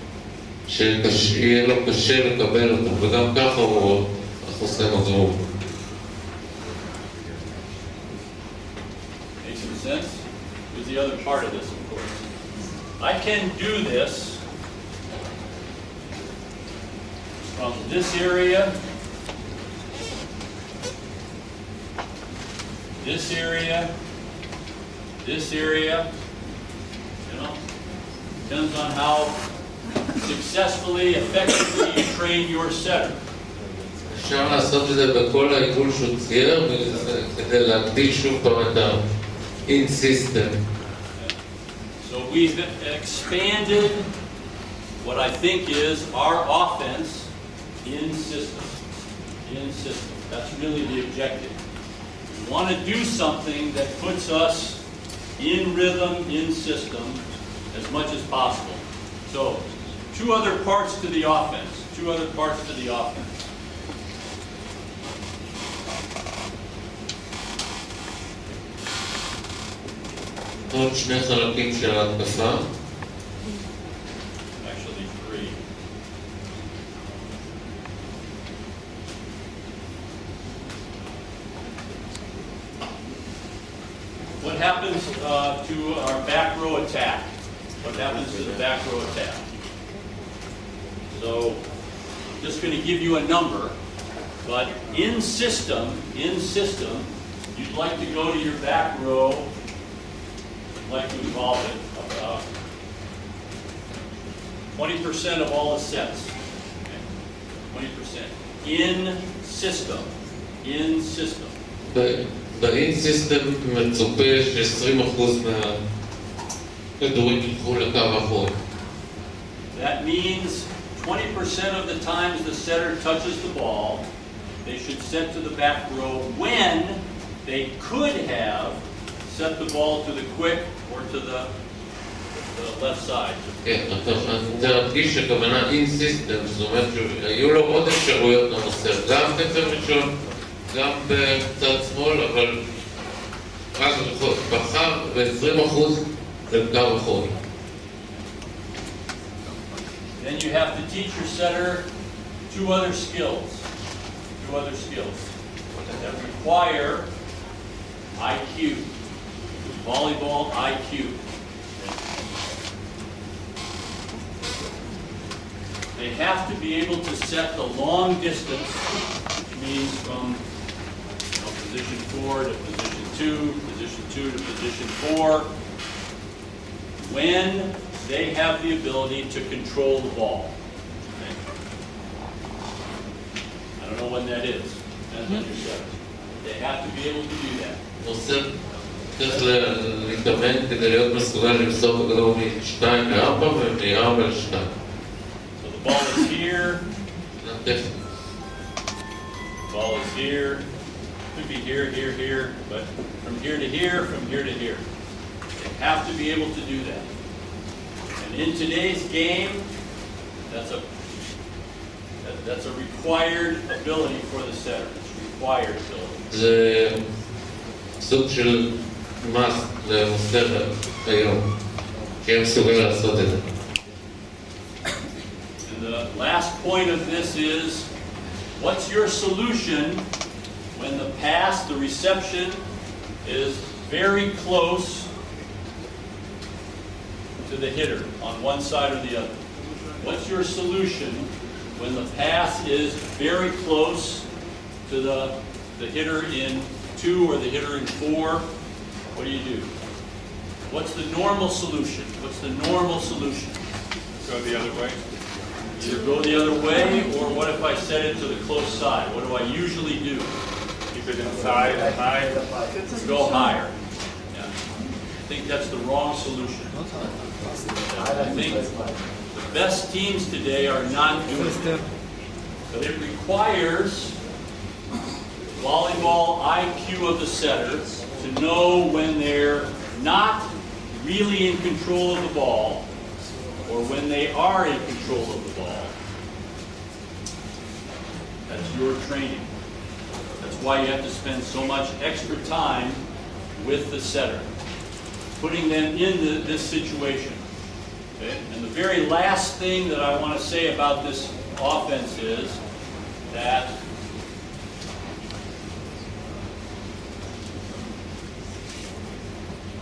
שיהיה לו קשה לקבל אותו, וגם ככה הוא החוסם הגרוע. Makes some sense? Here's the other part of this, of course. I can do this from this area, this area, this area, you know, depends on how successfully, effectively you train your setter. אפשר לעשות את זה בכל העיגול שהוא צייר כדי להגדיל שוב פעם את ה-in system. So we've expanded what I think is our offense in system. In system. That's really the objective. We want to do something that puts us in rhythm, in system, as much as possible. So, 2 other parts to the offense. two other parts to the offense. עוד שני חלקים של ההתקפה. Actually, three. What happens to our back row attack? What happens to the back row attack? So, I'm just going to give you a number, but in system, you'd like to go to your back row, like to involve it, 20% of all the sets. Okay? 20%. In system. באין סיסטם מצופה ש-20% מהכדורים ילכו לקו האחורי. That means 20% of the times the setter touches the ball, they should set to the back row when they could have set the ball to the quick or to the left side. כן, אני רוצה להדגיש שהכוונה אין סיסטם, זאת אומרת שהיו לו עוד אפשרויות למוסר, גם קצר ראשון, גם בצד שמאל, אבל רק בחר ב-20% לקו אחורי. Then you have to teach your setter two other skills that require IQ, volleyball IQ. They have to be able to set the long distance, which means from position 4 to position 2, position 2 to position 4, when they have the ability to control the ball. Okay? I don't know when that is. Depends on your setter. They have to be able to do that. צריך להתאמן כדי להיות מסוגל למסור את הכדור מ-2 ל-4 ומ-4 ל-2. So the ball is here. The ball is here. Could be here, here, here, but from here to here, from here to here. They have to be able to do that. And in today's game, that's a required ability for the setter. It's required ability. זה סוג של מס למוסר היום, שהם מסוגל לעשות את זה. And the last point of this is, what's your solution when the pass, the reception, is very close to the hitter on one side or the other? What's your solution when the pass is very close to the hitter in 2 or the hitter in 4? What do you do? What's the normal solution? What's the normal solution? Go the other way. Either go the other way, or what if I set it to the close side? What do I usually do? Keep it inside and high. Go higher. Yeah. I think that's the wrong solution. I think the best teams today are not doing it. But it requires volleyball IQ of the setter to know when they're not really in control of the ball or when they are in control of the ball. That's your training. That's why you have to spend so much extra time with the setter, putting them in this situation. Okay? And the very last thing that I want to say about this offense is that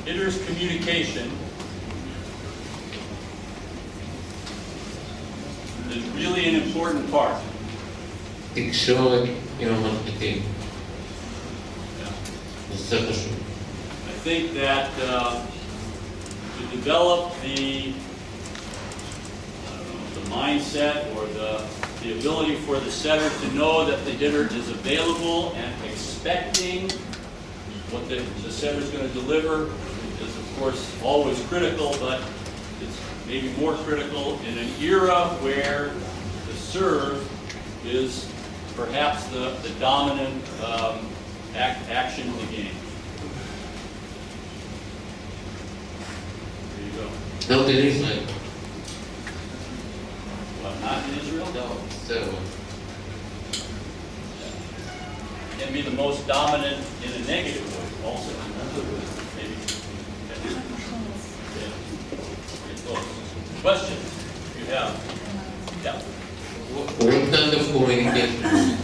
hitters' communication is really an important part. תקשורת עם המרכיבים. נושא חשוב. I think that to develop the mindset or the ability for the setter to know that the hitter is available and expecting what the setter is going to deliver is, of course, always critical, but it's maybe more critical in an era where the serve is perhaps the dominant action in the game. There you go. Not in Israel. Well, not in Israel. No, 7. Can be the most dominant in a negative way also. Maybe. Question you have? Yeah. What kind of communication?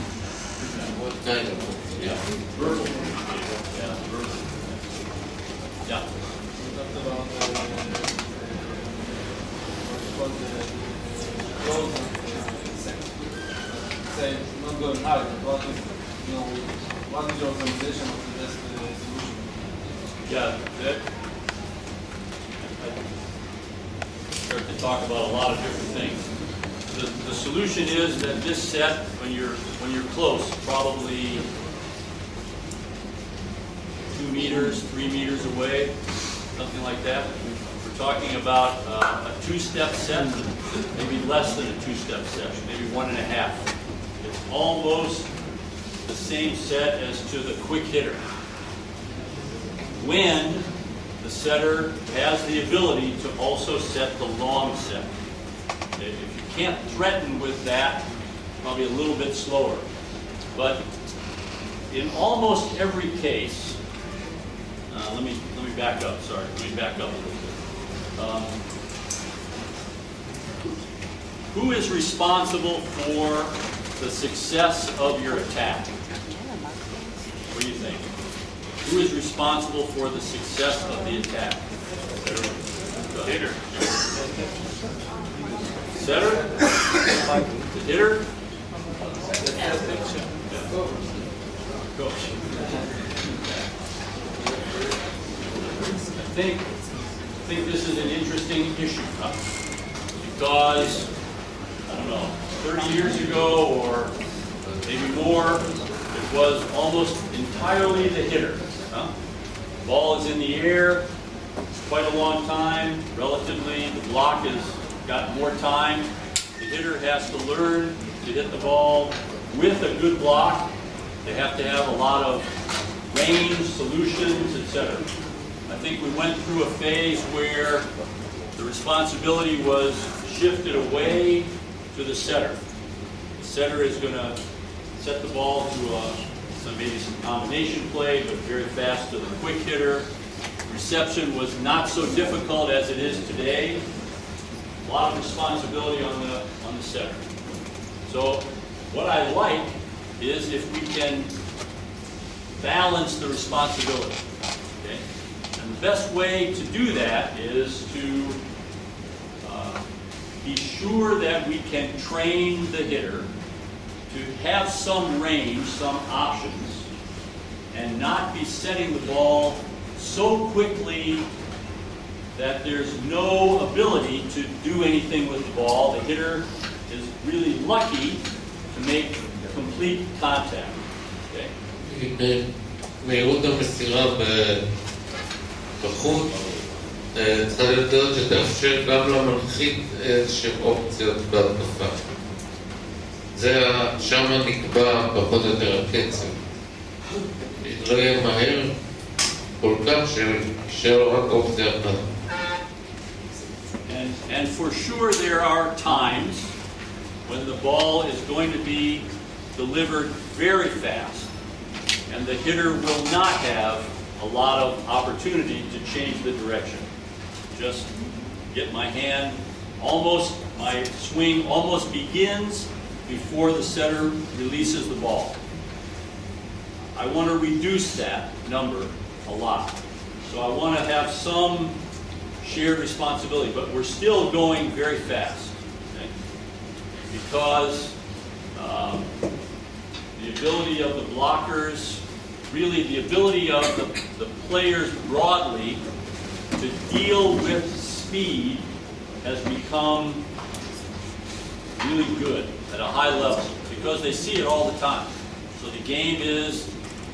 What kind of? Yeah. Verbal. Yeah. Verbal. Yeah. We talked about what's called the close say not going hard, but what is what is your organization of the best solution? Yeah, that I start to talk about a lot of different things. The solution is that this set, when you're close, probably 2 meters, 3 meters away, something like that. We're talking about a 2-step set, maybe less than a 2-step set, maybe 1.5. It's almost the same set as to the quick hitter. When the setter has the ability to also set the long set. If you can't threaten with that, probably a little bit slower. But in almost every case, let me back up. Sorry, let me back up a little bit. Who is responsible for the success of your attack? What do you think? Who is responsible for the success of the attack? Hitter. Setter? The hitter? Coach. I think this is an interesting issue, because, I don't know, 30 years ago or maybe more, it was almost entirely the hitter. The ball is in the air, it's quite a long time, relatively, the block has got more time. The hitter has to learn to hit the ball with a good block. They have to have a lot of range, solutions, etc. I think we went through a phase where the responsibility was shifted away to the setter. The setter is going to set the ball to maybe some combination play, but very fast to the quick hitter. Reception was not so difficult as it is today. A lot of responsibility on the setter. So what I like is if we can balance the responsibility. Okay? And the best way to do that is to be sure that we can train the hitter to have some range, some options, and not be setting the ball so quickly that there's no ability to do anything with the ball. The hitter is really lucky to make complete contact. Okay? מהירות המסירה בחוץ צריכה להיות דרך שתאפשר גם למנחית איזשהם אופציות בהתקפה. שם נקבע פחות או יותר הקצב. לא יהיה מהר כל כך שישאר רק אופציה אחת. And for sure there are times when the ball is going to be delivered very fast and the hitter will not have a lot of opportunity to change the direction. Just get my hand almost, my swing almost begins before the setter releases the ball. I want to reduce that number a lot. So I want to have some shared responsibility, but we're still going very fast. Okay? Because the ability of the blockers, really the ability of the players broadly to deal with speed has become really good at a high level because they see it all the time. So the game is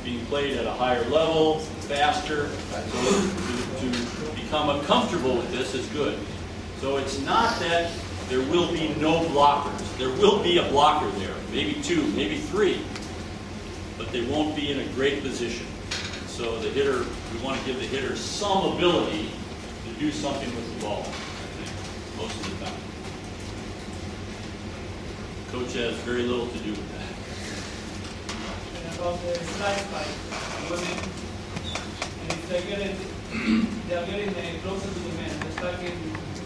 being played at a higher level, faster. So to become comfortable with this is good. So it's not that there will be no blockers. There will be a blocker there, maybe 2, maybe 3, but they won't be in a great position. So the hitter, we want to give the hitter some ability to do something with the ball, I think, most of the time. Coach has very little to do with that. And about the slides by women, and if they are getting closer to the men, they're stuck in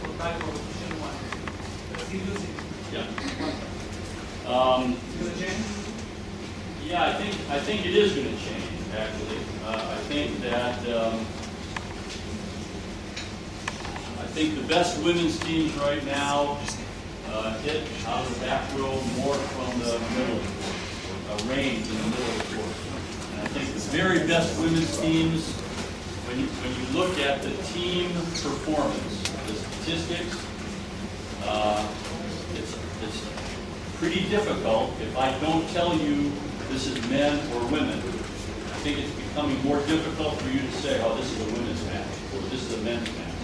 for type of position one. They're still using it. Yeah. Is it change? Yeah, I think it is going to change. Actually, I think that I think the best women's teams right now hit out of the back row more from the middle, range in the middle of the court. And I think the very best women's teams, when you look at the team performance, the statistics, it's pretty difficult if I don't tell you this is men or women. I think it's becoming more difficult for you to say, oh, this is a women's match or this is a men's match.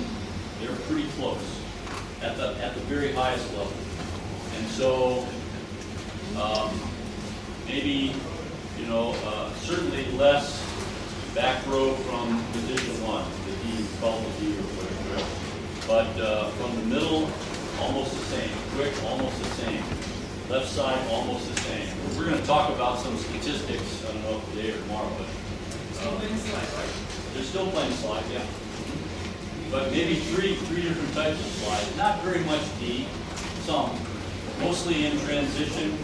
They're pretty close at the very highest level. And so maybe, you know, certainly less back row from position one, the D, called the D or whatever. But from the middle, almost the same. Quick, almost the same. Left side, almost the same. We're going to talk about some statistics, I don't know if today or tomorrow, but Still playing slide, right? they're still playing slide, yeah. But maybe three different types of slide. Not very much D, some. Mostly in transition.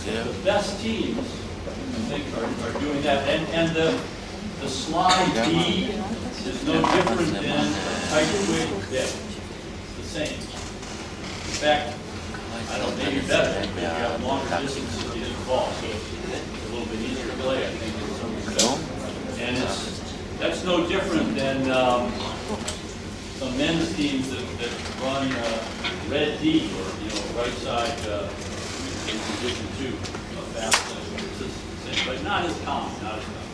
The best teams, I think, are doing that. And the slide D is no different than tight quick dip. It's the same. In fact, I don't know, maybe better. You have longer distance to hit the ball, so it's a little bit easier to play, I think, in some respects. And that's no different than some men's teams that run red D or right side in position 2 fast. But not as common, not as common.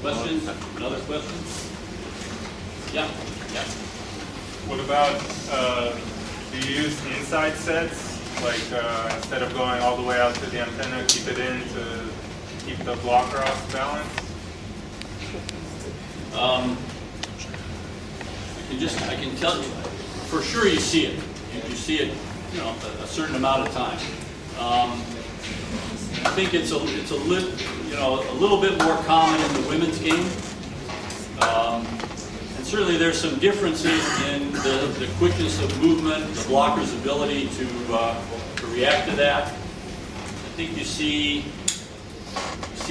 Questions? Another question? Yeah. Yeah. What about, do you use inside sets? Like instead of going all the way out to the antenna, keep it in to keep the blocker off balance? I can tell you, for sure you see it. You see it, a certain amount of time. I think it's a little bit more common in the women's game. And certainly there's some differences in the quickness of movement, the blocker's ability to react to that. I think you see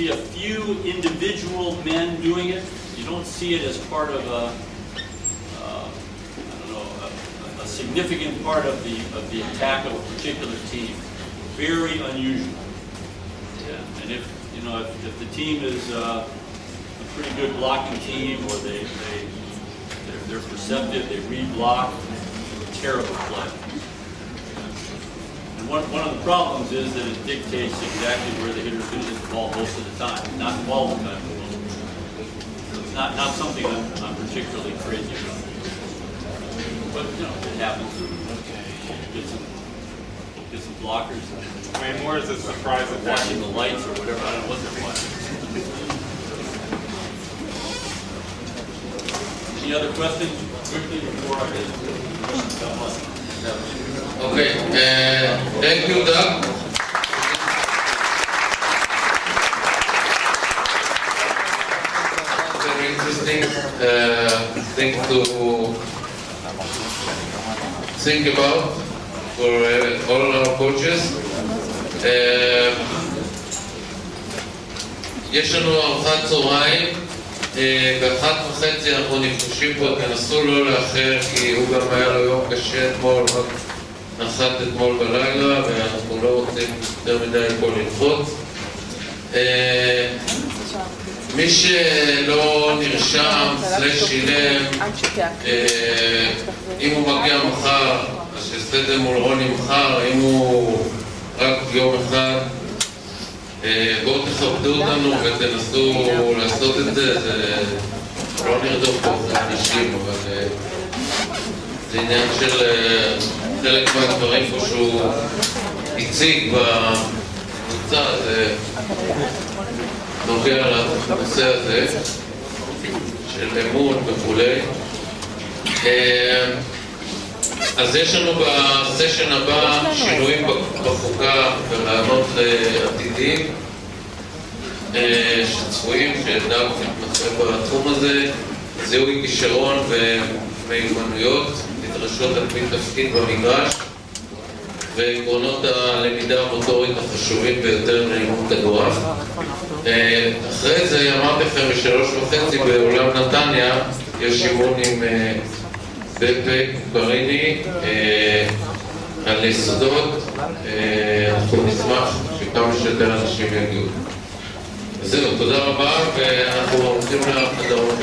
a few individual men doing it. You don't see it as part of a significant part of the attack of a particular team. Very unusual. Yeah. And if the team is a pretty good blocking team, or they're perceptive, they read block, terrible play. And one of the problems is that it dictates exactly where the hitter's going to hit the ball most of the time. Not all the time. So it's not something I'm particularly crazy about. But it happens. Get some blockers. I mean, more as a surprise attack. Watching the lights or whatever. I don't know what they're watching. Any other questions quickly before I get Okay. Thank you, Doug. Very interesting thing to think about for all our coaches. יש לנו ארוחת צהריים, ב13:30 אנחנו נפגשים פה, תנסו לא לאחר כי הוא גם היה לו יום קשה אתמול, רק נחת אתמול בלילה ואנחנו לא רוצים יותר מדי פה ללחוץ. מי שלא נרשם, שילם, אם הוא מגיע מחר, אז שיעשה מול רוני מחר, אם הוא רק יום אחד, בואו תכבדו אותנו ותנסו לעשות את זה, לא נרדוף פה אחרי אנשים, אבל זה עניין של חלק מהדברים פה שהוא הציג בקבוצה, זה נוגע לנושא הזה של אמון וכולי. אז יש לנו בסשן הבא שינויים בחוקה ורעיונות עתידיים שצפויים, שדאג מתמצא בתחום הזה, זיהוי כישרון ומיומנויות נדרשות על פי תפקיד במגרש, ועקרונות הלמידה המוטורית החשובים ביותר לאימון כדורעף. אחרי זה אמרתי לכם ב3:30 באולם נתניה יש אימון עם בפה קריני על יסודות. אנחנו נשמח שכמה שיותר אנשים יגיעו. זהו, תודה רבה, ואנחנו הולכים לחדרות.